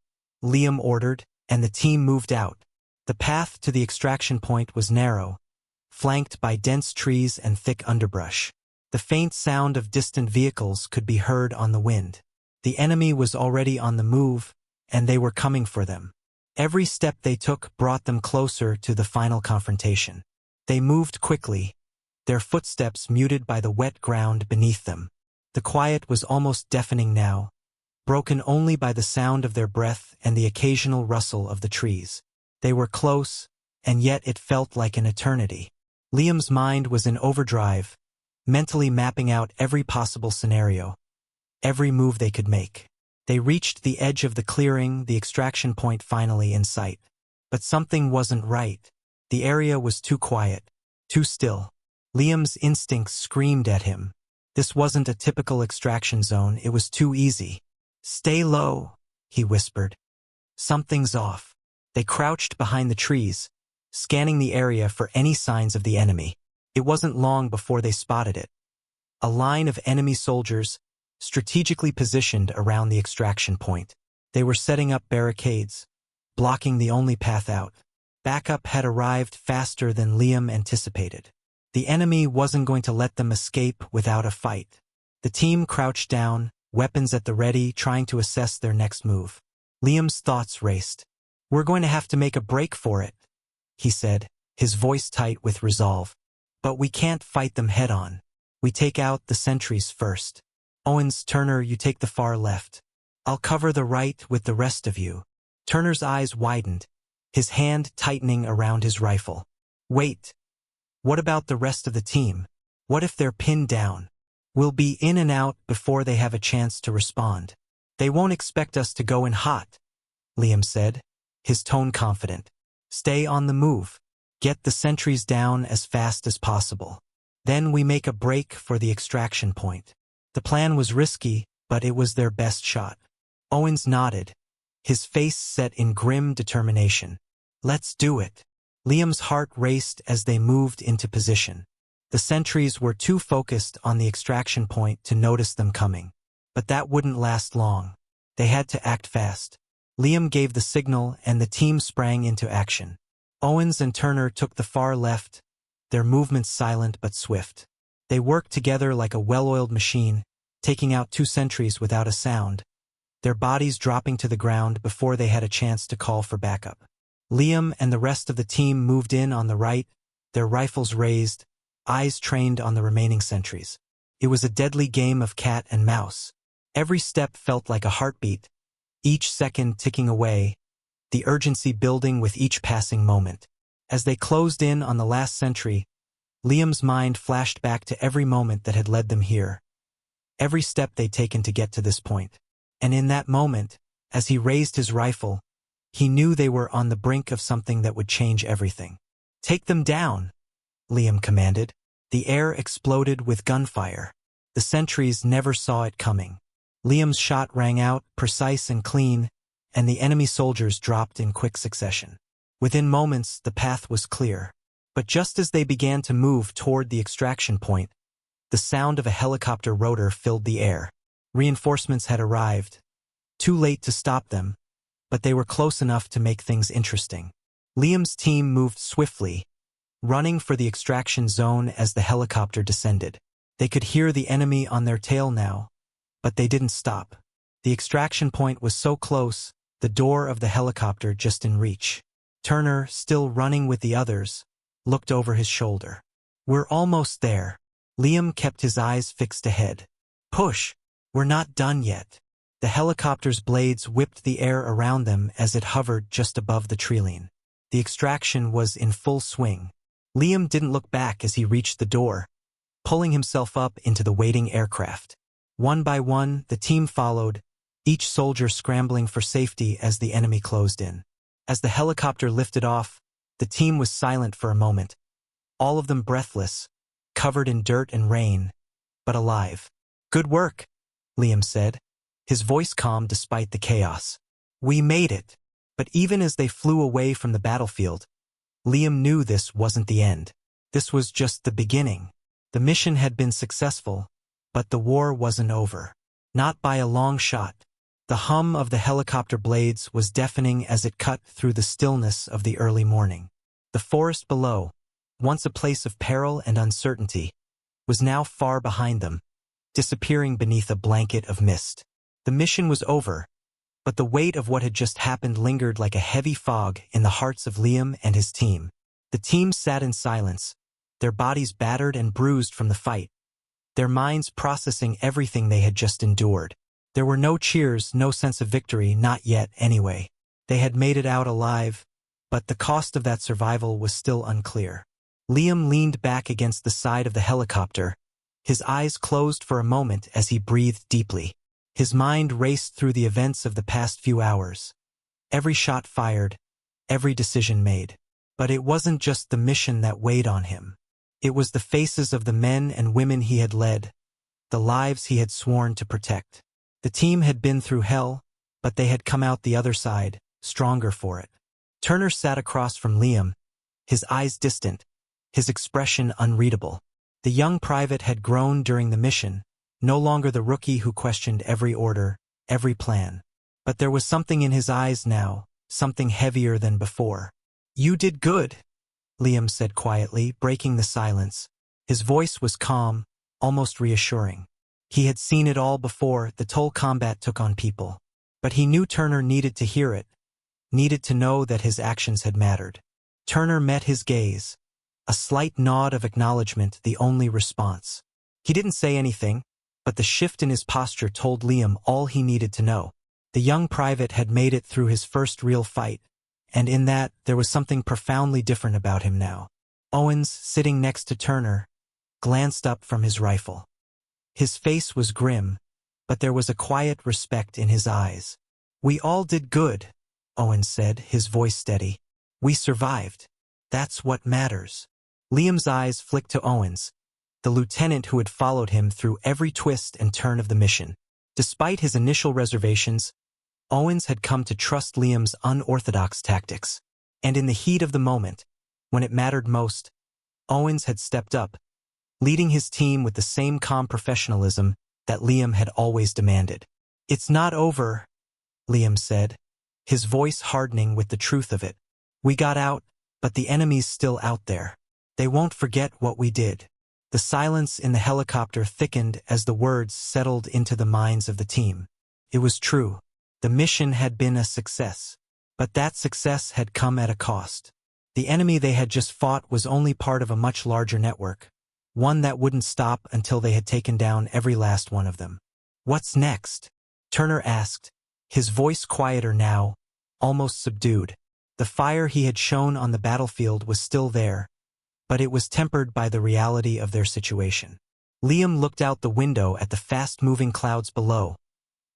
Liam ordered, and the team moved out. The path to the extraction point was narrow, flanked by dense trees and thick underbrush. The faint sound of distant vehicles could be heard on the wind. The enemy was already on the move, and they were coming for them. Every step they took brought them closer to the final confrontation. They moved quickly, their footsteps muted by the wet ground beneath them. The quiet was almost deafening now, broken only by the sound of their breath and the occasional rustle of the trees. They were close, and yet it felt like an eternity. Liam's mind was in overdrive, mentally mapping out every possible scenario, every move they could make. They reached the edge of the clearing, the extraction point finally in sight. But something wasn't right. The area was too quiet, too still. Liam's instincts screamed at him. This wasn't a typical extraction zone, it was too easy. "Stay low," he whispered. "Something's off." They crouched behind the trees, scanning the area for any signs of the enemy. It wasn't long before they spotted it. A line of enemy soldiers, strategically positioned around the extraction point. They were setting up barricades, blocking the only path out. Backup had arrived faster than Liam anticipated. The enemy wasn't going to let them escape without a fight. The team crouched down, weapons at the ready, trying to assess their next move. Liam's thoughts raced. "We're going to have to make a break for it," he said, his voice tight with resolve. "But we can't fight them head-on. We take out the sentries first. Owens, Turner, you take the far left. I'll cover the right with the rest of you." Turner's eyes widened, his hand tightening around his rifle. "Wait. What about the rest of the team? What if they're pinned down? We'll be in and out before they have a chance to respond." "They won't expect us to go in hot," Liam said, his tone confident. "Stay on the move. Get the sentries down as fast as possible. Then we make a break for the extraction point." The plan was risky, but it was their best shot. Owens nodded, his face set in grim determination. "Let's do it." Liam's heart raced as they moved into position. The sentries were too focused on the extraction point to notice them coming. But that wouldn't last long. They had to act fast. Liam gave the signal and the team sprang into action. Owens and Turner took the far left, their movements silent but swift. They worked together like a well-oiled machine, taking out 2 sentries without a sound, their bodies dropping to the ground before they had a chance to call for backup. Liam and the rest of the team moved in on the right, their rifles raised, eyes trained on the remaining sentries. It was a deadly game of cat and mouse. Every step felt like a heartbeat, each second ticking away, the urgency building with each passing moment. As they closed in on the last sentry, Liam's mind flashed back to every moment that had led them here, every step they'd taken to get to this point. And in that moment, as he raised his rifle, he knew they were on the brink of something that would change everything. "Take them down," Liam commanded. The air exploded with gunfire. The sentries never saw it coming. Liam's shot rang out, precise and clean, and the enemy soldiers dropped in quick succession. Within moments, the path was clear. But just as they began to move toward the extraction point, the sound of a helicopter rotor filled the air. Reinforcements had arrived, too late to stop them, but they were close enough to make things interesting. Liam's team moved swiftly, running for the extraction zone as the helicopter descended. They could hear the enemy on their tail now, but they didn't stop. The extraction point was so close, the door of the helicopter just in reach. Turner, still running with the others, looked over his shoulder. "We're almost there." Liam kept his eyes fixed ahead. "Push! We're not done yet." The helicopter's blades whipped the air around them as it hovered just above the treeline. The extraction was in full swing. Liam didn't look back as he reached the door, pulling himself up into the waiting aircraft. One by one, the team followed, each soldier scrambling for safety as the enemy closed in. As the helicopter lifted off, the team was silent for a moment, all of them breathless, covered in dirt and rain, but alive. "Good work," Liam said, his voice calm despite the chaos. "We made it." But even as they flew away from the battlefield, Liam knew this wasn't the end. This was just the beginning. The mission had been successful, but the war wasn't over. Not by a long shot. The hum of the helicopter blades was deafening as it cut through the stillness of the early morning. The forest below, once a place of peril and uncertainty, was now far behind them, disappearing beneath a blanket of mist. The mission was over, but the weight of what had just happened lingered like a heavy fog in the hearts of Liam and his team. The team sat in silence, their bodies battered and bruised from the fight, their minds processing everything they had just endured. There were no cheers, no sense of victory, not yet anyway. They had made it out alive, but the cost of that survival was still unclear. Liam leaned back against the side of the helicopter, his eyes closed for a moment as he breathed deeply. His mind raced through the events of the past few hours. Every shot fired, every decision made. But it wasn't just the mission that weighed on him. It was the faces of the men and women he had led, the lives he had sworn to protect. The team had been through hell, but they had come out the other side, stronger for it. Turner sat across from Liam, his eyes distant, his expression unreadable. The young private had grown during the mission, no longer the rookie who questioned every order, every plan. But there was something in his eyes now, something heavier than before. "You did good," Liam said quietly, breaking the silence. His voice was calm, almost reassuring. He had seen it all before, the toll combat took on people. But he knew Turner needed to hear it, needed to know that his actions had mattered. Turner met his gaze, a slight nod of acknowledgement the only response. He didn't say anything, but the shift in his posture told Liam all he needed to know. The young private had made it through his first real fight, and in that there was something profoundly different about him now. Owens, sitting next to Turner, glanced up from his rifle. His face was grim, but there was a quiet respect in his eyes. "We all did good," Owens said, his voice steady. "We survived. That's what matters." Liam's eyes flicked to Owens, the lieutenant who had followed him through every twist and turn of the mission. Despite his initial reservations, Owens had come to trust Liam's unorthodox tactics. And in the heat of the moment, when it mattered most, Owens had stepped up, leading his team with the same calm professionalism that Liam had always demanded. "It's not over," Liam said, his voice hardening with the truth of it. "We got out, but the enemy's still out there. They won't forget what we did." The silence in the helicopter thickened as the words settled into the minds of the team. It was true. The mission had been a success, but that success had come at a cost. The enemy they had just fought was only part of a much larger network, one that wouldn't stop until they had taken down every last one of them. "What's next?" Turner asked, his voice quieter now, almost subdued. The fire he had shown on the battlefield was still there, but it was tempered by the reality of their situation. Liam looked out the window at the fast-moving clouds below,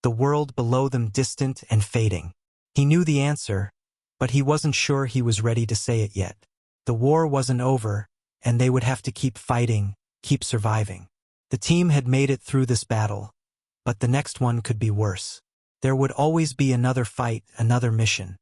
the world below them distant and fading. He knew the answer, but he wasn't sure he was ready to say it yet. The war wasn't over, and they would have to keep fighting, keep surviving. The team had made it through this battle, but the next one could be worse. There would always be another fight, another mission.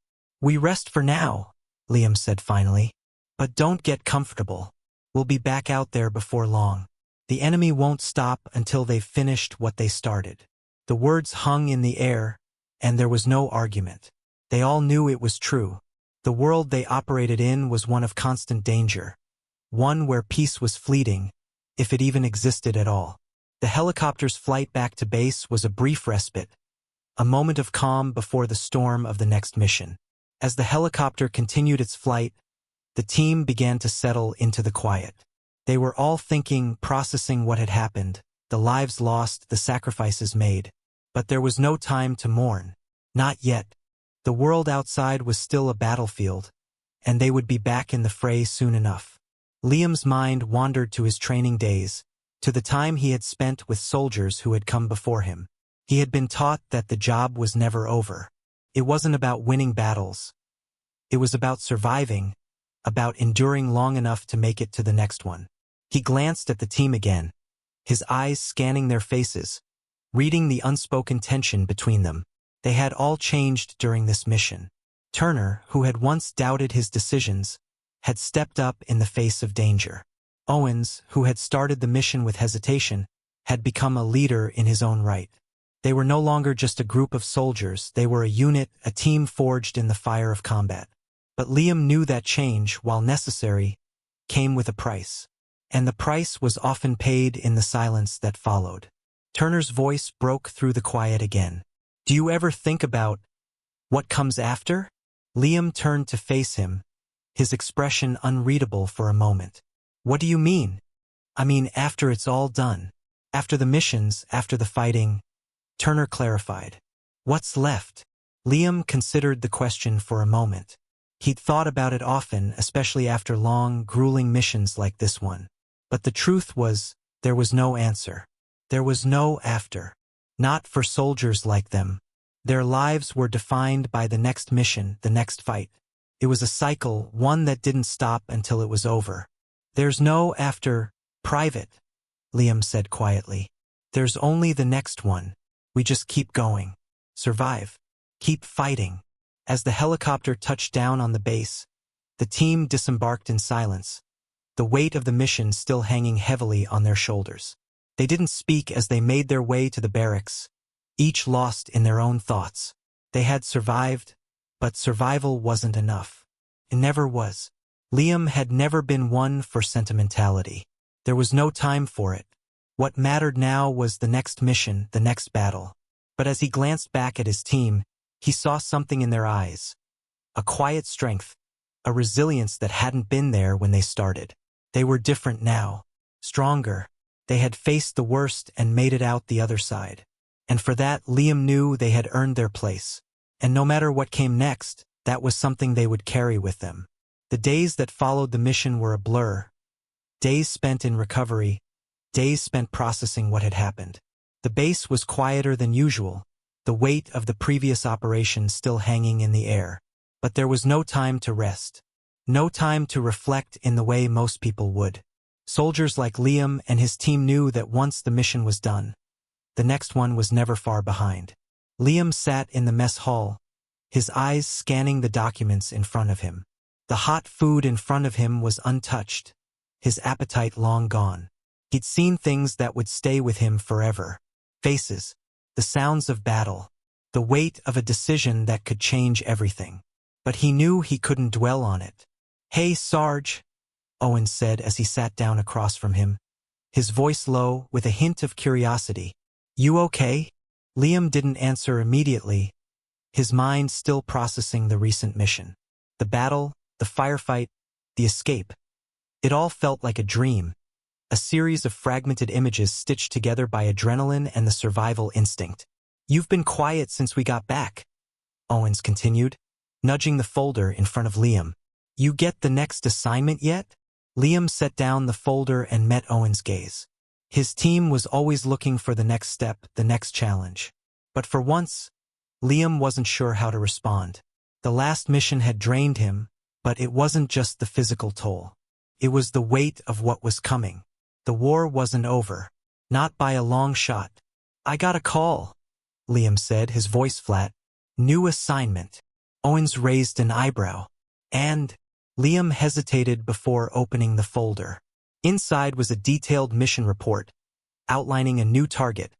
"We rest for now," Liam said finally. "But don't get comfortable. We'll be back out there before long. The enemy won't stop until they've finished what they started." The words hung in the air, and there was no argument. They all knew it was true. The world they operated in was one of constant danger, one where peace was fleeting, if it even existed at all. The helicopter's flight back to base was a brief respite, a moment of calm before the storm of the next mission. As the helicopter continued its flight, the team began to settle into the quiet. They were all thinking, processing what had happened, the lives lost, the sacrifices made. But there was no time to mourn. Not yet. The world outside was still a battlefield, and they would be back in the fray soon enough. Liam's mind wandered to his training days, to the time he had spent with soldiers who had come before him. He had been taught that the job was never over. It wasn't about winning battles. It was about surviving, about enduring long enough to make it to the next one. He glanced at the team again, his eyes scanning their faces, reading the unspoken tension between them. They had all changed during this mission. Turner, who had once doubted his decisions, had stepped up in the face of danger. Owens, who had started the mission with hesitation, had become a leader in his own right. They were no longer just a group of soldiers, they were a unit, a team forged in the fire of combat. But Liam knew that change, while necessary, came with a price. And the price was often paid in the silence that followed. Turner's voice broke through the quiet again. "Do you ever think about what comes after?" Liam turned to face him, his expression unreadable for a moment. "What do you mean?" "I mean after it's all done. After the missions, after the fighting," Turner clarified. "What's left?" Liam considered the question for a moment. He'd thought about it often, especially after long, grueling missions like this one. But the truth was, there was no answer. There was no after. Not for soldiers like them. Their lives were defined by the next mission, the next fight. It was a cycle, one that didn't stop until it was over. "There's no after, Private," Liam said quietly. "There's only the next one. We just keep going. Survive. Keep fighting." As the helicopter touched down on the base, the team disembarked in silence, the weight of the mission still hanging heavily on their shoulders. They didn't speak as they made their way to the barracks, each lost in their own thoughts. They had survived, but survival wasn't enough. It never was. Liam had never been one for sentimentality. There was no time for it. What mattered now was the next mission, the next battle. But as he glanced back at his team, he saw something in their eyes. A quiet strength, a resilience that hadn't been there when they started. They were different now, stronger. They had faced the worst and made it out the other side. And for that, Liam knew they had earned their place. And no matter what came next, that was something they would carry with them. The days that followed the mission were a blur. Days spent in recovery, days spent processing what had happened. The base was quieter than usual, the weight of the previous operation still hanging in the air. But there was no time to rest. No time to reflect in the way most people would. Soldiers like Liam and his team knew that once the mission was done, the next one was never far behind. Liam sat in the mess hall, his eyes scanning the documents in front of him. The hot food in front of him was untouched, his appetite long gone. He'd seen things that would stay with him forever. Faces, the sounds of battle, the weight of a decision that could change everything. But he knew he couldn't dwell on it. "Hey, Sarge," Owen said as he sat down across from him, his voice low with a hint of curiosity. "You okay?" Liam didn't answer immediately, his mind still processing the recent mission. The battle, the firefight, the escape. It all felt like a dream, a series of fragmented images stitched together by adrenaline and the survival instinct. "You've been quiet since we got back," Owens continued, nudging the folder in front of Liam. "You get the next assignment yet?" Liam set down the folder and met Owen's gaze. His team was always looking for the next step, the next challenge. But for once, Liam wasn't sure how to respond. The last mission had drained him, but it wasn't just the physical toll. It was the weight of what was coming. The war wasn't over. Not by a long shot. "I got a call," Liam said, his voice flat. "New assignment." Owens raised an eyebrow. "And?" Liam hesitated before opening the folder. Inside was a detailed mission report, outlining a new target.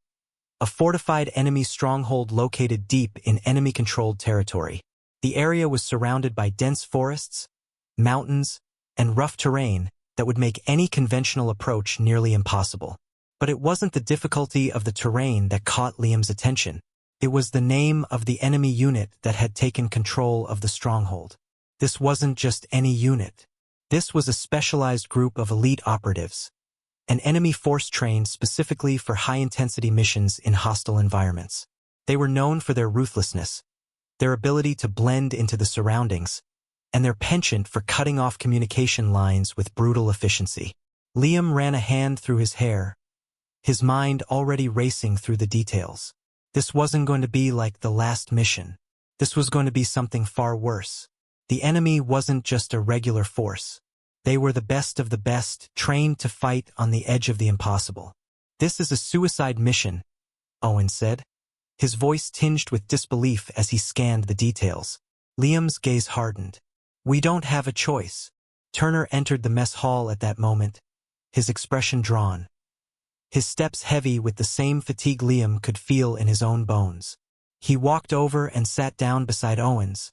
A fortified enemy stronghold located deep in enemy-controlled territory. The area was surrounded by dense forests, mountains, and rough terrain that would make any conventional approach nearly impossible. But it wasn't the difficulty of the terrain that caught Liam's attention. It was the name of the enemy unit that had taken control of the stronghold. This wasn't just any unit. This was a specialized group of elite operatives, an enemy force trained specifically for high-intensity missions in hostile environments. They were known for their ruthlessness, their ability to blend into the surroundings, and their penchant for cutting off communication lines with brutal efficiency. Liam ran a hand through his hair, his mind already racing through the details. This wasn't going to be like the last mission. This was going to be something far worse. The enemy wasn't just a regular force. They were the best of the best, trained to fight on the edge of the impossible. "This is a suicide mission," Owen said, his voice tinged with disbelief as he scanned the details. Liam's gaze hardened. "We don't have a choice." Turner entered the mess hall at that moment, his expression drawn, his steps heavy with the same fatigue Liam could feel in his own bones. He walked over and sat down beside Owens,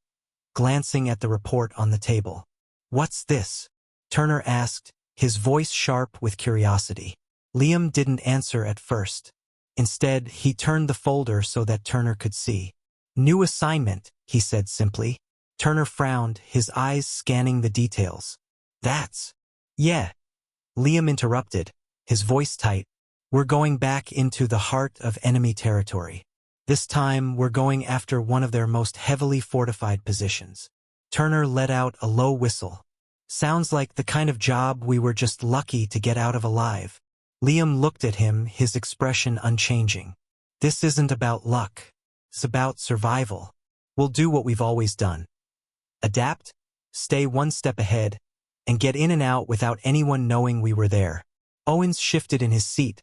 glancing at the report on the table. "What's this?" Turner asked, his voice sharp with curiosity. Liam didn't answer at first. Instead, he turned the folder so that Turner could see. "New assignment," he said simply. Turner frowned, his eyes scanning the details. "That's..." "Yeah," Liam interrupted, his voice tight. "We're going back into the heart of enemy territory. This time, we're going after one of their most heavily fortified positions." Turner let out a low whistle. "Sounds like the kind of job we were just lucky to get out of alive." Liam looked at him, his expression unchanging. "This isn't about luck. It's about survival. We'll do what we've always done. Adapt, stay one step ahead, and get in and out without anyone knowing we were there." Owens shifted in his seat,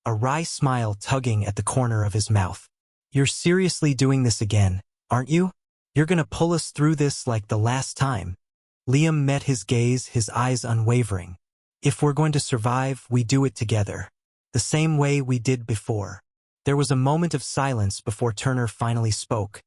a wry smile tugging at the corner of his mouth. "You're seriously doing this again, aren't you? You're gonna pull us through this like the last time?" Liam met his gaze, his eyes unwavering. "If we're going to survive, we do it together. The same way we did before." There was a moment of silence before Turner finally spoke,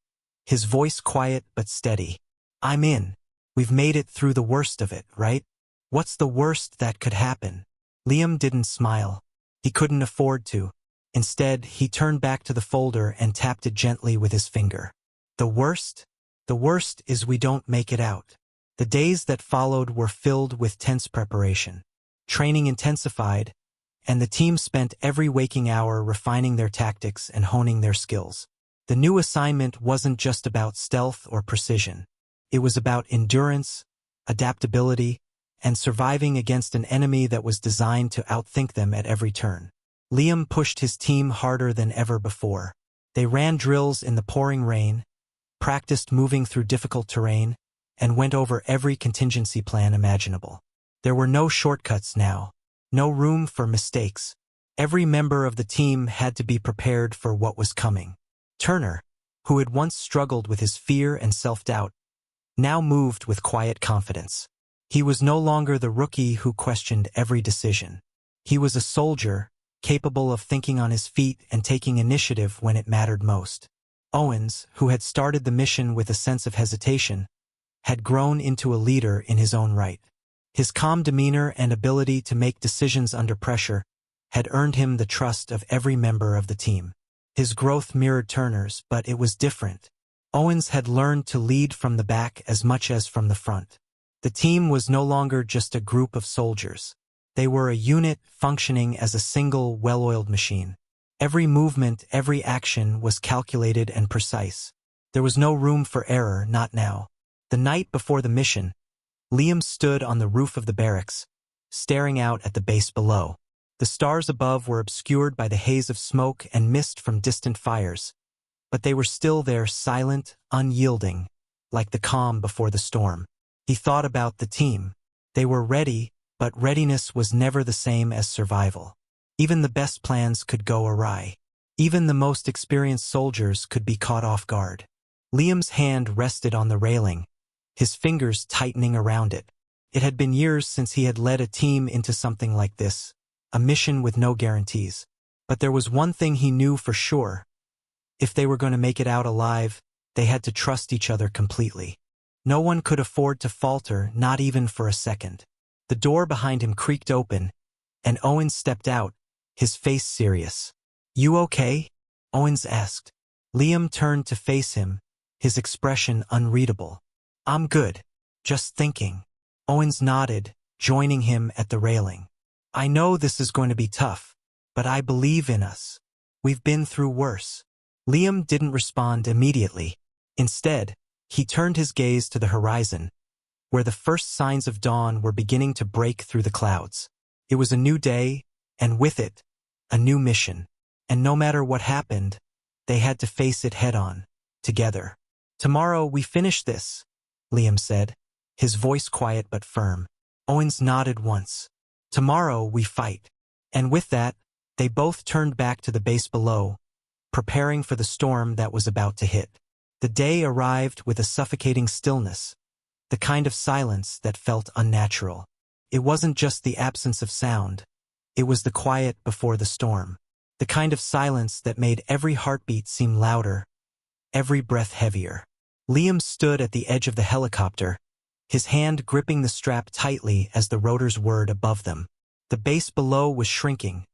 his voice quiet but steady. "I'm in. We've made it through the worst of it, right? What's the worst that could happen?" Liam didn't smile. He couldn't afford to. Instead, he turned back to the folder and tapped it gently with his finger. The worst is we don't make it out. The days that followed were filled with tense preparation. Training intensified, and the team spent every waking hour refining their tactics and honing their skills. The new assignment wasn't just about stealth or precision. It was about endurance, adaptability, and surviving against an enemy that was designed to outthink them at every turn. Liam pushed his team harder than ever before. They ran drills in the pouring rain, practiced moving through difficult terrain, and went over every contingency plan imaginable. There were no shortcuts now, no room for mistakes. Every member of the team had to be prepared for what was coming. Turner, who had once struggled with his fear and self-doubt, now moved with quiet confidence. He was no longer the rookie who questioned every decision. He was a soldier, capable of thinking on his feet and taking initiative when it mattered most. Owens, who had started the mission with a sense of hesitation, had grown into a leader in his own right. His calm demeanor and ability to make decisions under pressure had earned him the trust of every member of the team. His growth mirrored Turner's, but it was different. Owens had learned to lead from the back as much as from the front. The team was no longer just a group of soldiers. They were a unit functioning as a single, well-oiled machine. Every movement, every action was calculated and precise. There was no room for error, not now. The night before the mission, Liam stood on the roof of the barracks, staring out at the base below. The stars above were obscured by the haze of smoke and mist from distant fires, but they were still there, silent, unyielding, like the calm before the storm. He thought about the team. They were ready, but readiness was never the same as survival. Even the best plans could go awry. Even the most experienced soldiers could be caught off guard. Liam's hand rested on the railing, his fingers tightening around it. It had been years since he had led a team into something like this, a mission with no guarantees. But there was one thing he knew for sure. If they were going to make it out alive, they had to trust each other completely. No one could afford to falter, not even for a second. The door behind him creaked open, and Owens stepped out, his face serious. "You okay?" Owens asked. Liam turned to face him, his expression unreadable. "I'm good. Just thinking." Owens nodded, joining him at the railing. "I know this is going to be tough, but I believe in us. We've been through worse." Liam didn't respond immediately. Instead, he turned his gaze to the horizon, where the first signs of dawn were beginning to break through the clouds. It was a new day, and with it, a new mission. And no matter what happened, they had to face it head-on, together. "Tomorrow we finish this," Liam said, his voice quiet but firm. Owens nodded once. "Tomorrow we fight." And with that, they both turned back to the base below, preparing for the storm that was about to hit. The day arrived with a suffocating stillness, the kind of silence that felt unnatural. It wasn't just the absence of sound. It was the quiet before the storm. The kind of silence that made every heartbeat seem louder, every breath heavier. Liam stood at the edge of the helicopter, his hand gripping the strap tightly as the rotors whirred above them. The base below was shrinking,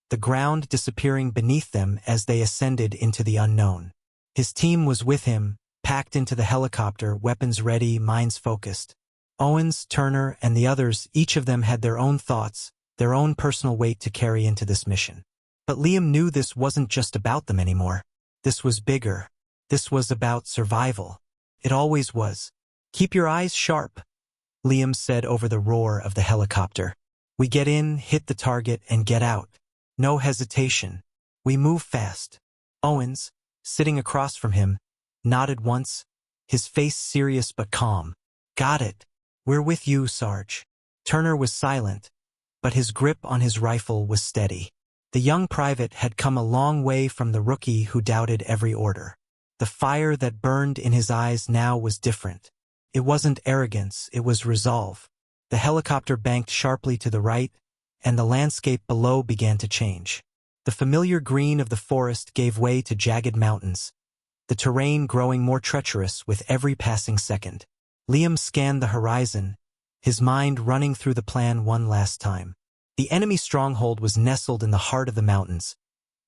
the ground disappearing beneath them as they ascended into the unknown. His team was with him, packed into the helicopter, weapons ready, minds focused. Owens, Turner, and the others, each of them had their own thoughts, their own personal weight to carry into this mission. But Liam knew this wasn't just about them anymore. This was bigger. This was about survival. It always was. "Keep your eyes sharp," Liam said over the roar of the helicopter. "We get in, hit the target, and get out. No hesitation. We move fast." Owens, sitting across from him, nodded once, his face serious but calm. "Got it. We're with you, Sarge." Turner was silent, but his grip on his rifle was steady. The young private had come a long way from the rookie who doubted every order. The fire that burned in his eyes now was different. It wasn't arrogance, it was resolve. The helicopter banked sharply to the right, and the landscape below began to change. The familiar green of the forest gave way to jagged mountains, the terrain growing more treacherous with every passing second. Liam scanned the horizon, his mind running through the plan one last time. The enemy stronghold was nestled in the heart of the mountains,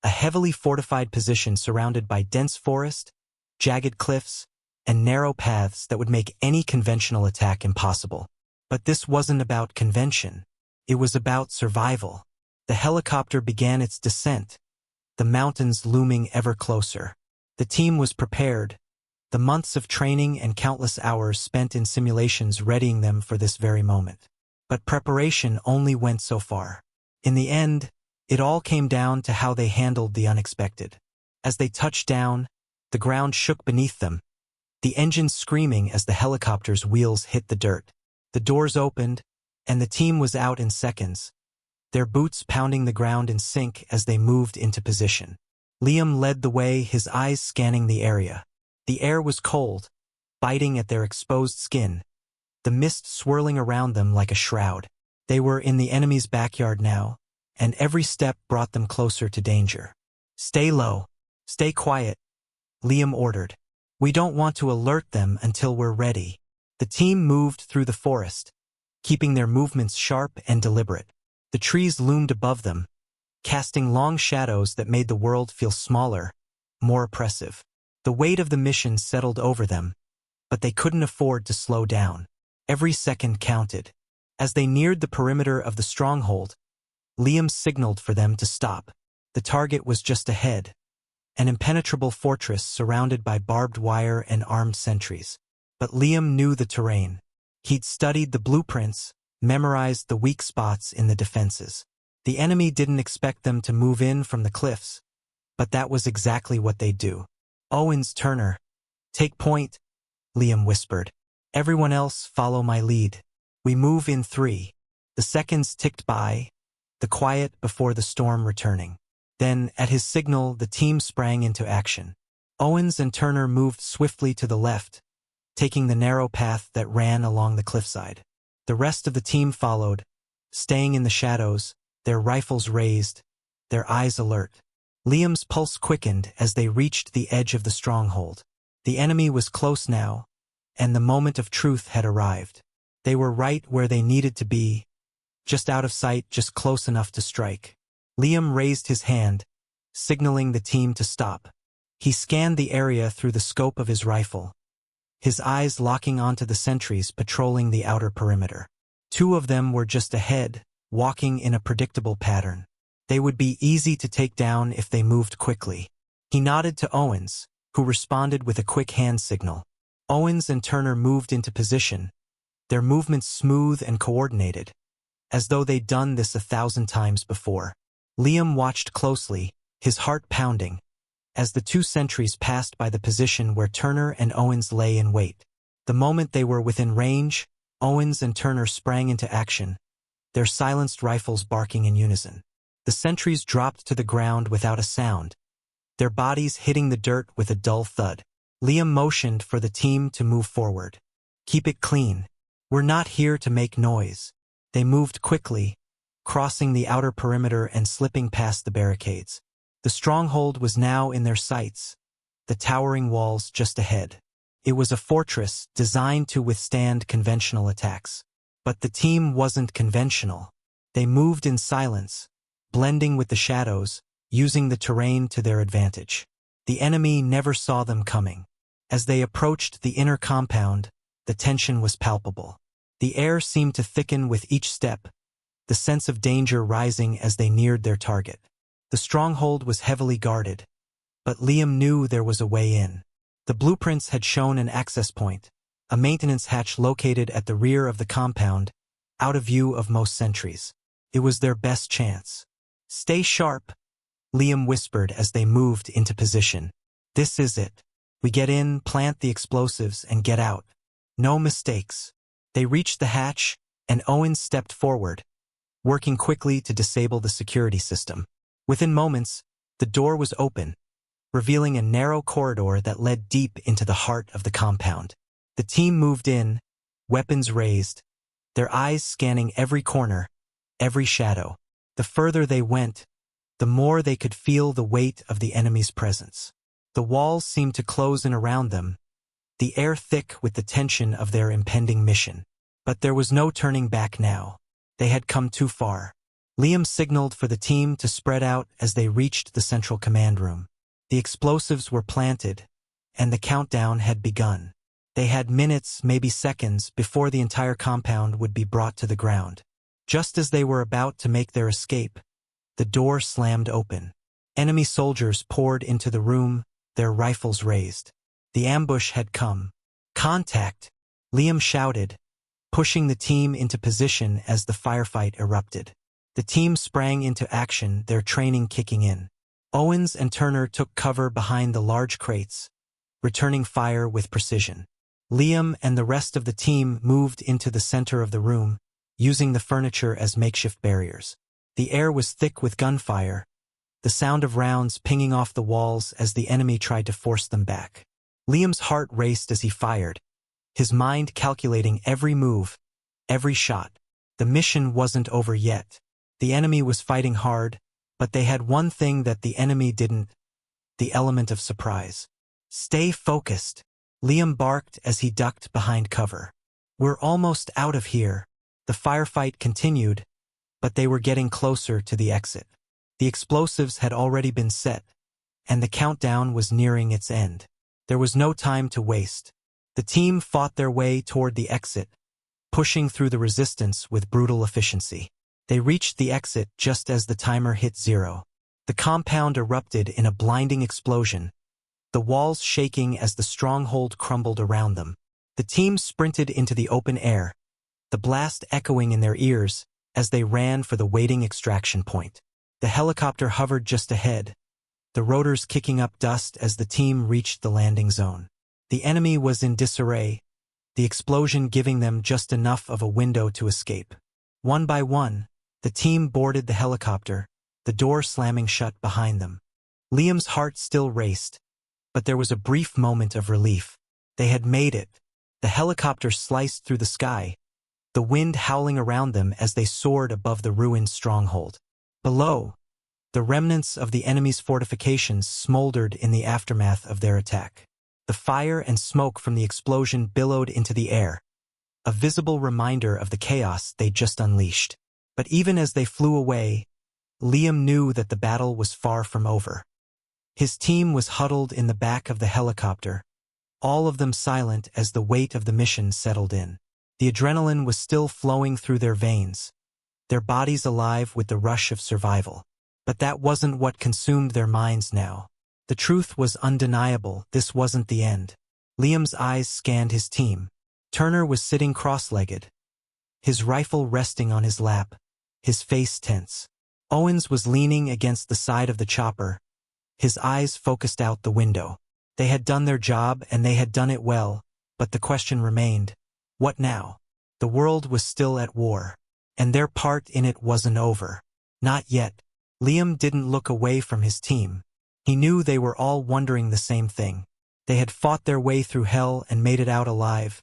a heavily fortified position surrounded by dense forest, jagged cliffs, and narrow paths that would make any conventional attack impossible. But this wasn't about convention. It was about survival. The helicopter began its descent, the mountains looming ever closer. The team was prepared, the months of training and countless hours spent in simulations readying them for this very moment. But preparation only went so far. In the end, it all came down to how they handled the unexpected. As they touched down, the ground shook beneath them, the engines screaming as the helicopter's wheels hit the dirt. The doors opened, and the team was out in seconds, their boots pounding the ground in sync as they moved into position. Liam led the way, his eyes scanning the area. The air was cold, biting at their exposed skin, the mist swirling around them like a shroud. They were in the enemy's backyard now, and every step brought them closer to danger. "Stay low. Stay quiet," Liam ordered. "We don't want to alert them until we're ready." The team moved through the forest, keeping their movements sharp and deliberate. The trees loomed above them, casting long shadows that made the world feel smaller, more oppressive. The weight of the mission settled over them, but they couldn't afford to slow down. Every second counted. As they neared the perimeter of the stronghold, Liam signaled for them to stop. The target was just ahead, an impenetrable fortress surrounded by barbed wire and armed sentries. But Liam knew the terrain. He'd studied the blueprints, memorized the weak spots in the defenses. The enemy didn't expect them to move in from the cliffs, but that was exactly what they'd do. "Owens, Turner, take point," Liam whispered. "Everyone else follow my lead. We move in 3. The seconds ticked by, the quiet before the storm returning. Then, at his signal, the team sprang into action. Owens and Turner moved swiftly to the left, taking the narrow path that ran along the cliffside. The rest of the team followed, staying in the shadows, their rifles raised, their eyes alert. Liam's pulse quickened as they reached the edge of the stronghold. The enemy was close now, and the moment of truth had arrived. They were right where they needed to be, just out of sight, just close enough to strike. Liam raised his hand, signaling the team to stop. He scanned the area through the scope of his rifle, his eyes locking onto the sentries patrolling the outer perimeter. 2 of them were just ahead, walking in a predictable pattern. They would be easy to take down if they moved quickly. He nodded to Owens, who responded with a quick hand signal. Owens and Turner moved into position, their movements smooth and coordinated, as though they'd done this 1,000 times before. Liam watched closely, his heart pounding, as the 2 sentries passed by the position where Turner and Owens lay in wait. The moment they were within range, Owens and Turner sprang into action, their silenced rifles barking in unison. The sentries dropped to the ground without a sound, their bodies hitting the dirt with a dull thud. Liam motioned for the team to move forward. "Keep it clean. We're not here to make noise." They moved quickly, crossing the outer perimeter and slipping past the barricades. The stronghold was now in their sights, the towering walls just ahead. It was a fortress designed to withstand conventional attacks. But the team wasn't conventional. They moved in silence, blending with the shadows, using the terrain to their advantage. The enemy never saw them coming. As they approached the inner compound, the tension was palpable. The air seemed to thicken with each step, the sense of danger rising as they neared their target. The stronghold was heavily guarded, but Liam knew there was a way in. The blueprints had shown an access point, a maintenance hatch located at the rear of the compound, out of view of most sentries. It was their best chance. "Stay sharp," Liam whispered as they moved into position. "This is it. We get in, plant the explosives, and get out. No mistakes." They reached the hatch, and Owens stepped forward, working quickly to disable the security system. Within moments, the door was open, revealing a narrow corridor that led deep into the heart of the compound. The team moved in, weapons raised, their eyes scanning every corner, every shadow. The further they went, the more they could feel the weight of the enemy's presence. The walls seemed to close in around them, the air thick with the tension of their impending mission. But there was no turning back now. They had come too far. Liam signaled for the team to spread out as they reached the central command room. The explosives were planted, and the countdown had begun. They had minutes, maybe seconds, before the entire compound would be brought to the ground. Just as they were about to make their escape, the door slammed open. Enemy soldiers poured into the room, their rifles raised. The ambush had come. "Contact!" Liam shouted, pushing the team into position as the firefight erupted. The team sprang into action, their training kicking in. Owens and Turner took cover behind the large crates, returning fire with precision. Liam and the rest of the team moved into the center of the room, using the furniture as makeshift barriers. The air was thick with gunfire, the sound of rounds pinging off the walls as the enemy tried to force them back. Liam's heart raced as he fired, his mind calculating every move, every shot. The mission wasn't over yet. The enemy was fighting hard, but they had one thing that the enemy didn't: the element of surprise. "Stay focused," Liam barked as he ducked behind cover. "We're almost out of here." The firefight continued, but they were getting closer to the exit. The explosives had already been set, and the countdown was nearing its end. There was no time to waste. The team fought their way toward the exit, pushing through the resistance with brutal efficiency. They reached the exit just as the timer hit 0. The compound erupted in a blinding explosion, the walls shaking as the stronghold crumbled around them. The team sprinted into the open air, the blast echoing in their ears as they ran for the waiting extraction point. The helicopter hovered just ahead, the rotors kicking up dust as the team reached the landing zone. The enemy was in disarray, the explosion giving them just enough of a window to escape. One by one, the team boarded the helicopter, the door slamming shut behind them. Liam's heart still raced, but there was a brief moment of relief. They had made it. The helicopter sliced through the sky, the wind howling around them as they soared above the ruined stronghold. Below, the remnants of the enemy's fortifications smoldered in the aftermath of their attack. The fire and smoke from the explosion billowed into the air, a visible reminder of the chaos they'd just unleashed. But even as they flew away, Liam knew that the battle was far from over. His team was huddled in the back of the helicopter, all of them silent as the weight of the mission settled in. The adrenaline was still flowing through their veins, their bodies alive with the rush of survival. But that wasn't what consumed their minds now. The truth was undeniable: this wasn't the end. Liam's eyes scanned his team. Turner was sitting cross-legged, his rifle resting on his lap, his face tense. Owens was leaning against the side of the chopper, his eyes focused out the window. They had done their job, and they had done it well, but the question remained: what now? The world was still at war, and their part in it wasn't over. Not yet. Liam didn't look away from his team. He knew they were all wondering the same thing. They had fought their way through hell and made it out alive,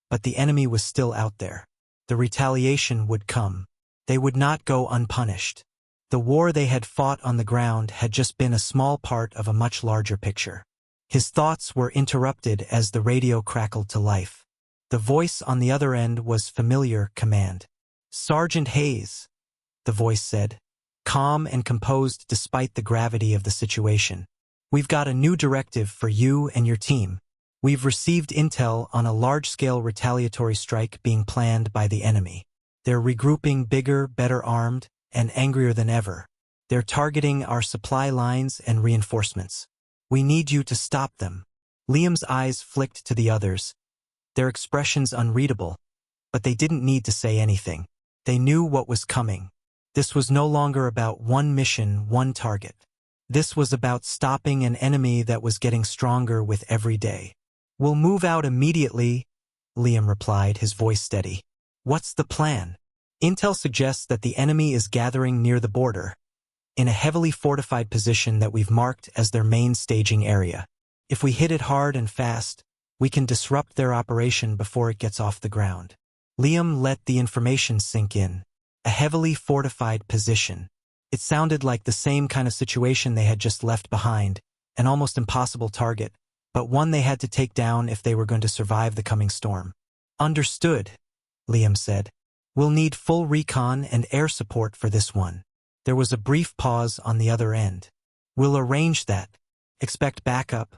but the enemy was still out there. The retaliation would come. They would not go unpunished. The war they had fought on the ground had just been a small part of a much larger picture. His thoughts were interrupted as the radio crackled to life. The voice on the other end was familiar: command. "Sergeant Hayes," the voice said, calm and composed despite the gravity of the situation. "We've got a new directive for you and your team. We've received intel on a large-scale retaliatory strike being planned by the enemy. They're regrouping bigger, better armed, and angrier than ever. They're targeting our supply lines and reinforcements. We need you to stop them." Liam's eyes flicked to the others, their expressions unreadable, but they didn't need to say anything. They knew what was coming. This was no longer about one mission, one target. This was about stopping an enemy that was getting stronger with every day. "We'll move out immediately," Liam replied, his voice steady. "What's the plan?" "Intel suggests that the enemy is gathering near the border, in a heavily fortified position that we've marked as their main staging area. If we hit it hard and fast, we can disrupt their operation before it gets off the ground." Liam let the information sink in. A heavily fortified position. It sounded like the same kind of situation they had just left behind, an almost impossible target, but one they had to take down if they were going to survive the coming storm. "Understood," Liam said. "We'll need full recon and air support for this one." There was a brief pause on the other end. "We'll arrange that. Expect backup,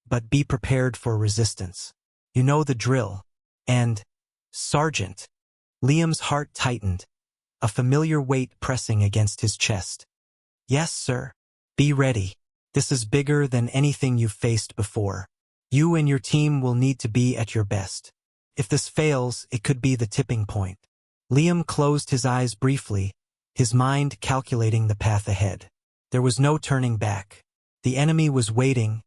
but be prepared for resistance." You know the drill. And, Sergeant. Liam's heart tightened, a familiar weight pressing against his chest. Yes, sir. Be ready. This is bigger than anything you've faced before. You and your team will need to be at your best. If this fails, it could be the tipping point. Liam closed his eyes briefly, his mind calculating the path ahead. There was no turning back. The enemy was waiting,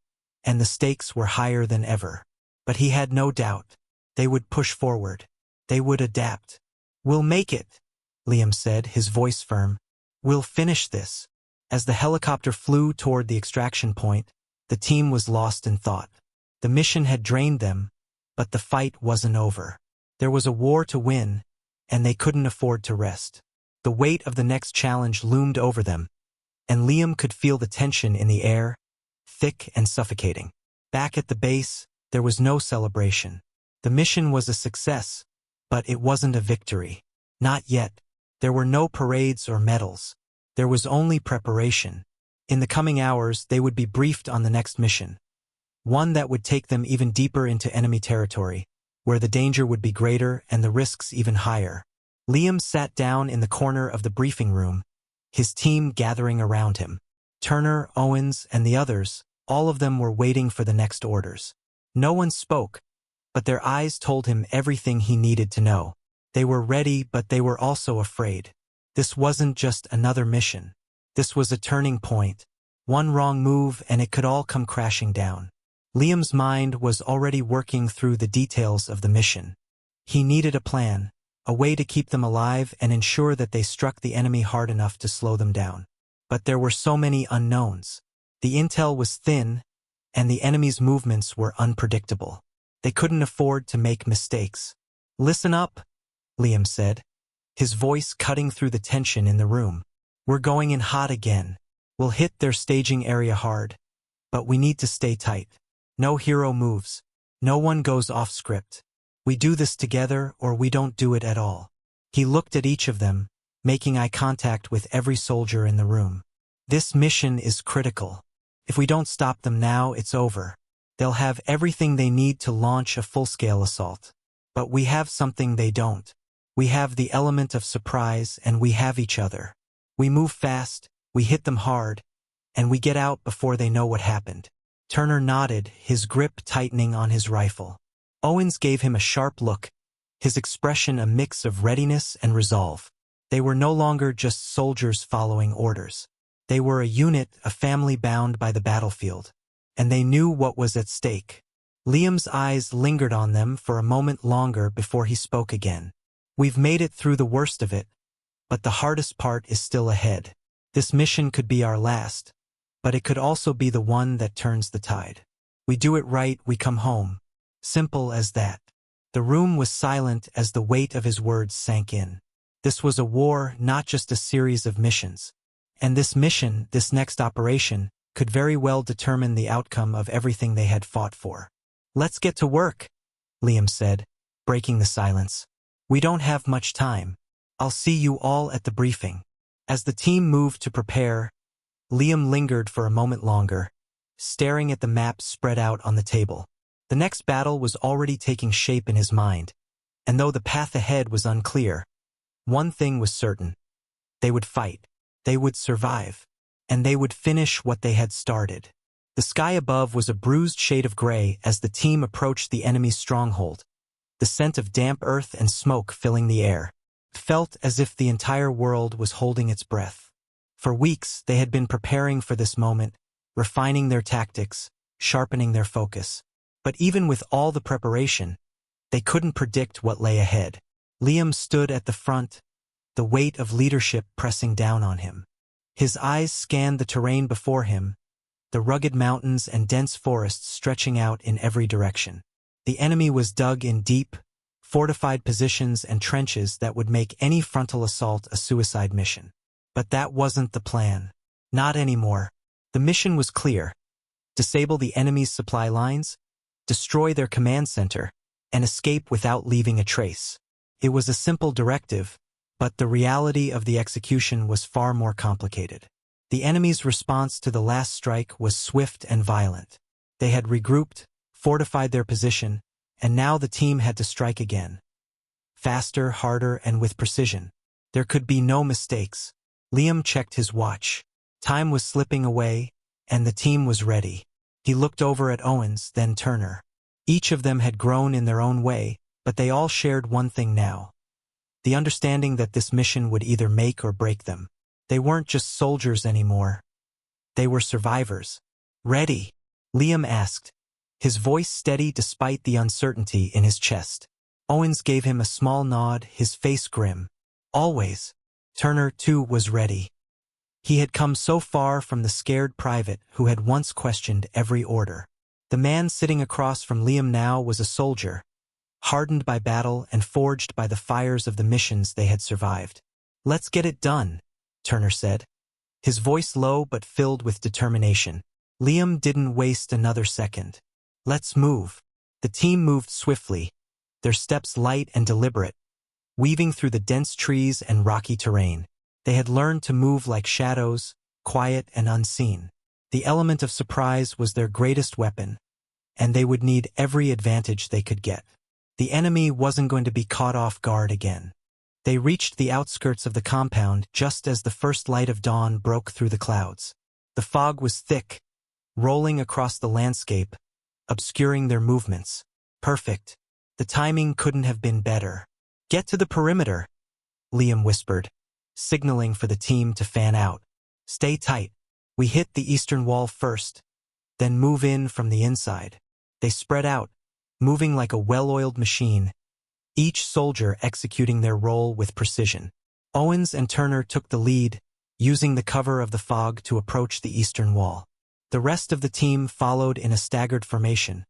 and the stakes were higher than ever. But he had no doubt. They would push forward. They would adapt. We'll make it, Liam said, his voice firm. We'll finish this. As the helicopter flew toward the extraction point, the team was lost in thought. The mission had drained them, but the fight wasn't over. There was a war to win, and they couldn't afford to rest. The weight of the next challenge loomed over them, and Liam could feel the tension in the air, thick and suffocating. Back at the base, there was no celebration. The mission was a success, but it wasn't a victory. Not yet. There were no parades or medals. There was only preparation. In the coming hours, they would be briefed on the next mission. One that would take them even deeper into enemy territory, where the danger would be greater and the risks even higher. Liam sat down in the corner of the briefing room, his team gathering around him. Turner, Owens, and the others, all of them were waiting for the next orders. No one spoke, but their eyes told him everything he needed to know. They were ready, but they were also afraid. This wasn't just another mission. This was a turning point. One wrong move and it could all come crashing down. Liam's mind was already working through the details of the mission. He needed a plan, a way to keep them alive and ensure that they struck the enemy hard enough to slow them down. But there were so many unknowns. The intel was thin, and the enemy's movements were unpredictable. They couldn't afford to make mistakes. Listen up, Liam said, his voice cutting through the tension in the room. We're going in hot again. We'll hit their staging area hard, but we need to stay tight. No hero moves. No one goes off script. We do this together or we don't do it at all. He looked at each of them, making eye contact with every soldier in the room. This mission is critical. If we don't stop them now, it's over. They'll have everything they need to launch a full-scale assault. But we have something they don't. We have the element of surprise and we have each other. We move fast, we hit them hard, and we get out before they know what happened. Turner nodded, his grip tightening on his rifle. Owens gave him a sharp look, his expression a mix of readiness and resolve. They were no longer just soldiers following orders. They were a unit, a family bound by the battlefield. And they knew what was at stake. Liam's eyes lingered on them for a moment longer before he spoke again. We've made it through the worst of it, but the hardest part is still ahead. This mission could be our last, but it could also be the one that turns the tide. We do it right, we come home. Simple as that. The room was silent as the weight of his words sank in. This was a war, not just a series of missions. And this mission, this next operation, could very well determine the outcome of everything they had fought for. Let's get to work, Liam said, breaking the silence. We don't have much time. I'll see you all at the briefing. As the team moved to prepare, Liam lingered for a moment longer, staring at the map spread out on the table. The next battle was already taking shape in his mind, and though the path ahead was unclear, one thing was certain. They would fight, they would survive, and they would finish what they had started. The sky above was a bruised shade of gray as the team approached the enemy's stronghold, the scent of damp earth and smoke filling the air. It felt as if the entire world was holding its breath. For weeks, they had been preparing for this moment, refining their tactics, sharpening their focus. But even with all the preparation, they couldn't predict what lay ahead. Liam stood at the front, the weight of leadership pressing down on him. His eyes scanned the terrain before him, the rugged mountains and dense forests stretching out in every direction. The enemy was dug in deep, fortified positions and trenches that would make any frontal assault a suicide mission. But that wasn't the plan. Not anymore. The mission was clear. Disable the enemy's supply lines, destroy their command center, and escape without leaving a trace. It was a simple directive, but the reality of the execution was far more complicated. The enemy's response to the last strike was swift and violent. They had regrouped, fortified their position, and now the team had to strike again. Faster, harder, and with precision. There could be no mistakes. Liam checked his watch. Time was slipping away, and the team was ready. He looked over at Owens, then Turner. Each of them had grown in their own way, but they all shared one thing now. The understanding that this mission would either make or break them. They weren't just soldiers anymore. They were survivors. Ready? Liam asked, his voice steady despite the uncertainty in his chest. Owens gave him a small nod, his face grim. Always. Turner, too, was ready. He had come so far from the scared private who had once questioned every order. The man sitting across from Liam now was a soldier, hardened by battle and forged by the fires of the missions they had survived. "Let's get it done," Turner said, his voice low but filled with determination. Liam didn't waste another second. "Let's move." The team moved swiftly, their steps light and deliberate, weaving through the dense trees and rocky terrain. They had learned to move like shadows, quiet and unseen. The element of surprise was their greatest weapon, and they would need every advantage they could get. The enemy wasn't going to be caught off guard again. They reached the outskirts of the compound just as the first light of dawn broke through the clouds. The fog was thick, rolling across the landscape, obscuring their movements. Perfect. The timing couldn't have been better. "Get to the perimeter," Liam whispered, signaling for the team to fan out. "Stay tight. We hit the eastern wall first, then move in from the inside." They spread out, moving like a well-oiled machine, each soldier executing their role with precision. Owens and Turner took the lead, using the cover of the fog to approach the eastern wall. The rest of the team followed in a staggered formation,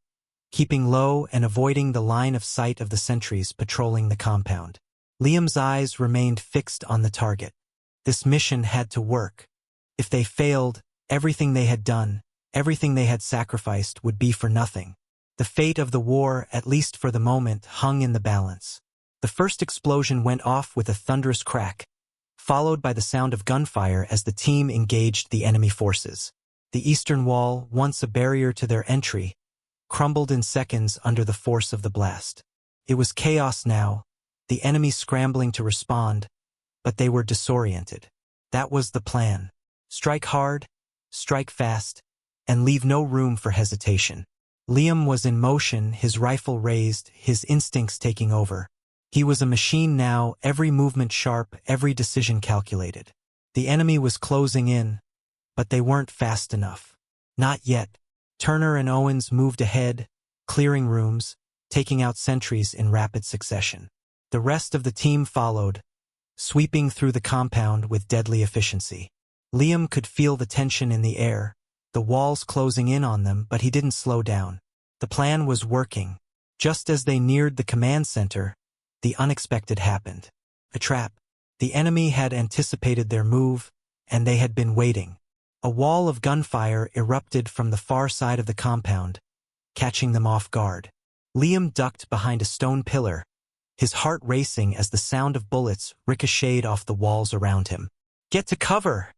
keeping low and avoiding the line of sight of the sentries patrolling the compound. Liam's eyes remained fixed on the target. This mission had to work. If they failed, everything they had done, everything they had sacrificed would be for nothing. The fate of the war, at least for the moment, hung in the balance. The first explosion went off with a thunderous crack, followed by the sound of gunfire as the team engaged the enemy forces. The eastern wall, once a barrier to their entry, crumbled in seconds under the force of the blast. It was chaos now, the enemy scrambling to respond, but they were disoriented. That was the plan. Strike hard, strike fast, and leave no room for hesitation. Liam was in motion, his rifle raised, his instincts taking over. He was a machine now, every movement sharp, every decision calculated. The enemy was closing in, but they weren't fast enough. Not yet. Turner and Owens moved ahead, clearing rooms, taking out sentries in rapid succession. The rest of the team followed, sweeping through the compound with deadly efficiency. Liam could feel the tension in the air, the walls closing in on them, but he didn't slow down. The plan was working. Just as they neared the command center, the unexpected happened. A trap. The enemy had anticipated their move, and they had been waiting. A wall of gunfire erupted from the far side of the compound, catching them off guard. Liam ducked behind a stone pillar, his heart racing as the sound of bullets ricocheted off the walls around him. "Get to cover!"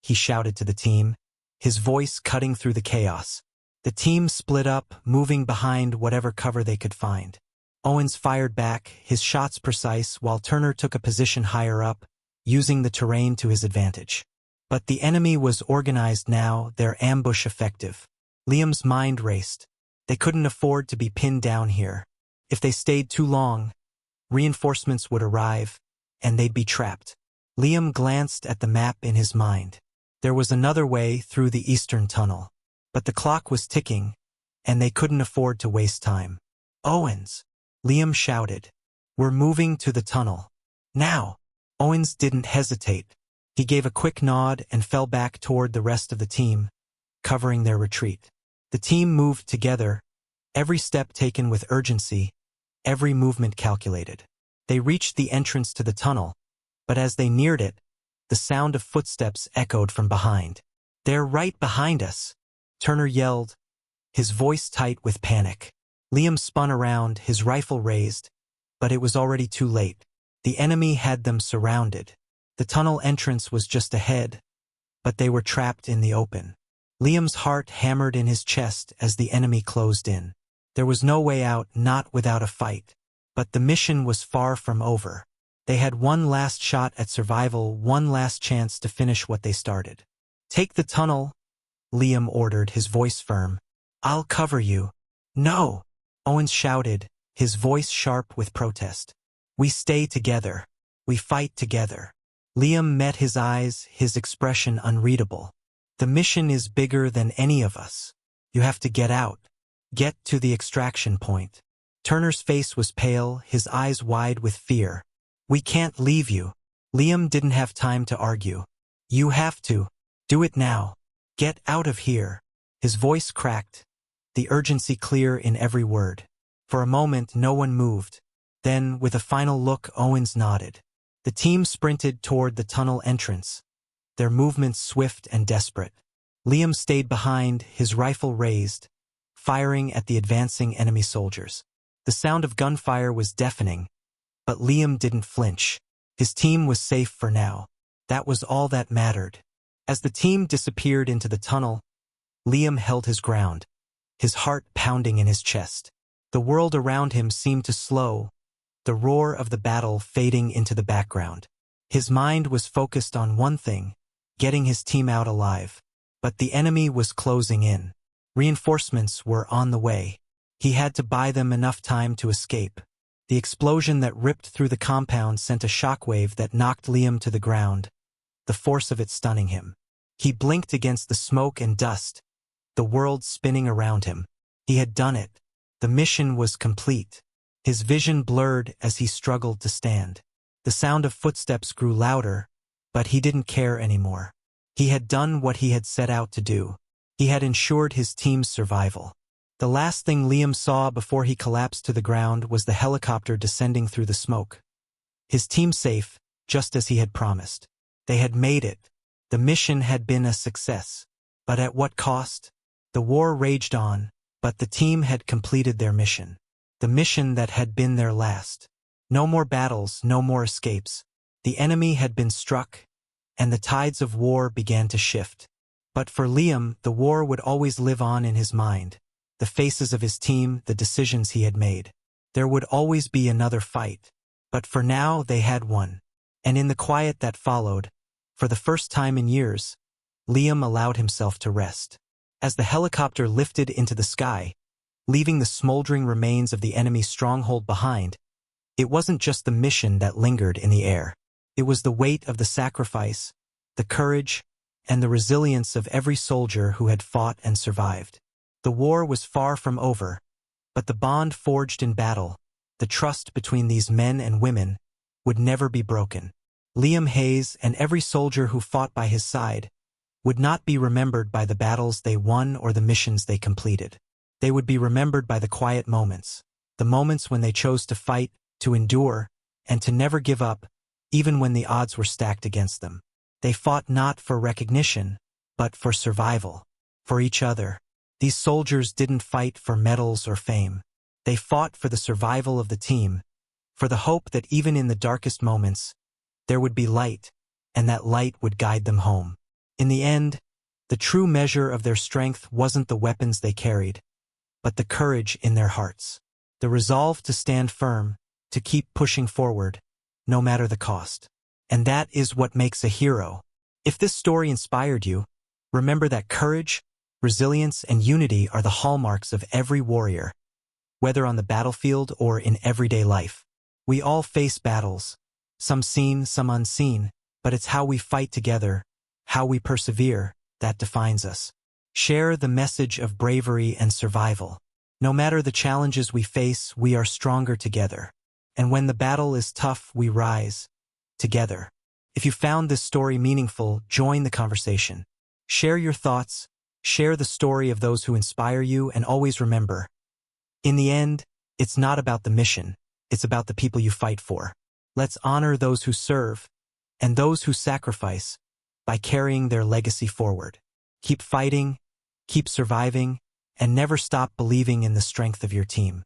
he shouted to the team, his voice cutting through the chaos. The team split up, moving behind whatever cover they could find. Owens fired back, his shots precise, while Turner took a position higher up, using the terrain to his advantage. But the enemy was organized now, their ambush effective. Liam's mind raced. They couldn't afford to be pinned down here. If they stayed too long, reinforcements would arrive, and they'd be trapped. Liam glanced at the map in his mind. There was another way through the eastern tunnel. But the clock was ticking, and they couldn't afford to waste time. "Owens!" Liam shouted. "We're moving to the tunnel. Now!" Owens didn't hesitate. He gave a quick nod and fell back toward the rest of the team, covering their retreat. The team moved together, every step taken with urgency, every movement calculated. They reached the entrance to the tunnel, but as they neared it, the sound of footsteps echoed from behind. "They're right behind us!" Turner yelled, his voice tight with panic. Liam spun around, his rifle raised, but it was already too late. The enemy had them surrounded. The tunnel entrance was just ahead, but they were trapped in the open. Liam's heart hammered in his chest as the enemy closed in. There was no way out, not without a fight. But the mission was far from over. They had one last shot at survival, one last chance to finish what they started. "Take the tunnel," Liam ordered, his voice firm. "I'll cover you." "No," Owens shouted, his voice sharp with protest. "We stay together. We fight together." Liam met his eyes, his expression unreadable. "The mission is bigger than any of us. You have to get out. Get to the extraction point." Turner's face was pale, his eyes wide with fear. "We can't leave you." Liam didn't have time to argue. "You have to. Do it now. Get out of here." His voice cracked, the urgency clear in every word. For a moment, no one moved. Then, with a final look, Owens nodded. The team sprinted toward the tunnel entrance, their movements swift and desperate. Liam stayed behind, his rifle raised, firing at the advancing enemy soldiers. The sound of gunfire was deafening, but Liam didn't flinch. His team was safe for now. That was all that mattered. As the team disappeared into the tunnel, Liam held his ground, his heart pounding in his chest. The world around him seemed to slow, the roar of the battle fading into the background. His mind was focused on one thing, getting his team out alive. But the enemy was closing in. Reinforcements were on the way. He had to buy them enough time to escape. The explosion that ripped through the compound sent a shockwave that knocked Liam to the ground, the force of it stunning him. He blinked against the smoke and dust, the world spinning around him. He had done it. The mission was complete. His vision blurred as he struggled to stand. The sound of footsteps grew louder, but he didn't care anymore. He had done what he had set out to do. He had ensured his team's survival. The last thing Liam saw before he collapsed to the ground was the helicopter descending through the smoke. His team safe, just as he had promised. They had made it. The mission had been a success. But at what cost? The war raged on, but the team had completed their mission. The mission that had been their last. No more battles, no more escapes. The enemy had been struck, and the tides of war began to shift. But for Liam, the war would always live on in his mind. The faces of his team, the decisions he had made. There would always be another fight. But for now, they had won. And in the quiet that followed, for the first time in years, Liam allowed himself to rest. As the helicopter lifted into the sky, leaving the smoldering remains of the enemy's stronghold behind, it wasn't just the mission that lingered in the air. It was the weight of the sacrifice, the courage, and the resilience of every soldier who had fought and survived. The war was far from over, but the bond forged in battle, the trust between these men and women, would never be broken. Liam Hayes and every soldier who fought by his side would not be remembered by the battles they won or the missions they completed. They would be remembered by the quiet moments, the moments when they chose to fight, to endure, and to never give up, even when the odds were stacked against them. They fought not for recognition, but for survival, for each other. These soldiers didn't fight for medals or fame. They fought for the survival of the team, for the hope that even in the darkest moments, there would be light, and that light would guide them home. In the end, the true measure of their strength wasn't the weapons they carried, but the courage in their hearts, the resolve to stand firm, to keep pushing forward, no matter the cost. And that is what makes a hero. If this story inspired you, remember that courage, resilience, and unity are the hallmarks of every warrior, whether on the battlefield or in everyday life. We all face battles, some seen, some unseen, but it's how we fight together, how we persevere, that defines us. Share the message of bravery and survival. No matter the challenges we face, we are stronger together. And when the battle is tough, we rise together. If you found this story meaningful, join the conversation. Share your thoughts, share the story of those who inspire you, and always remember, in the end, it's not about the mission, it's about the people you fight for. Let's honor those who serve and those who sacrifice by carrying their legacy forward. Keep fighting, keep surviving, and never stop believing in the strength of your team.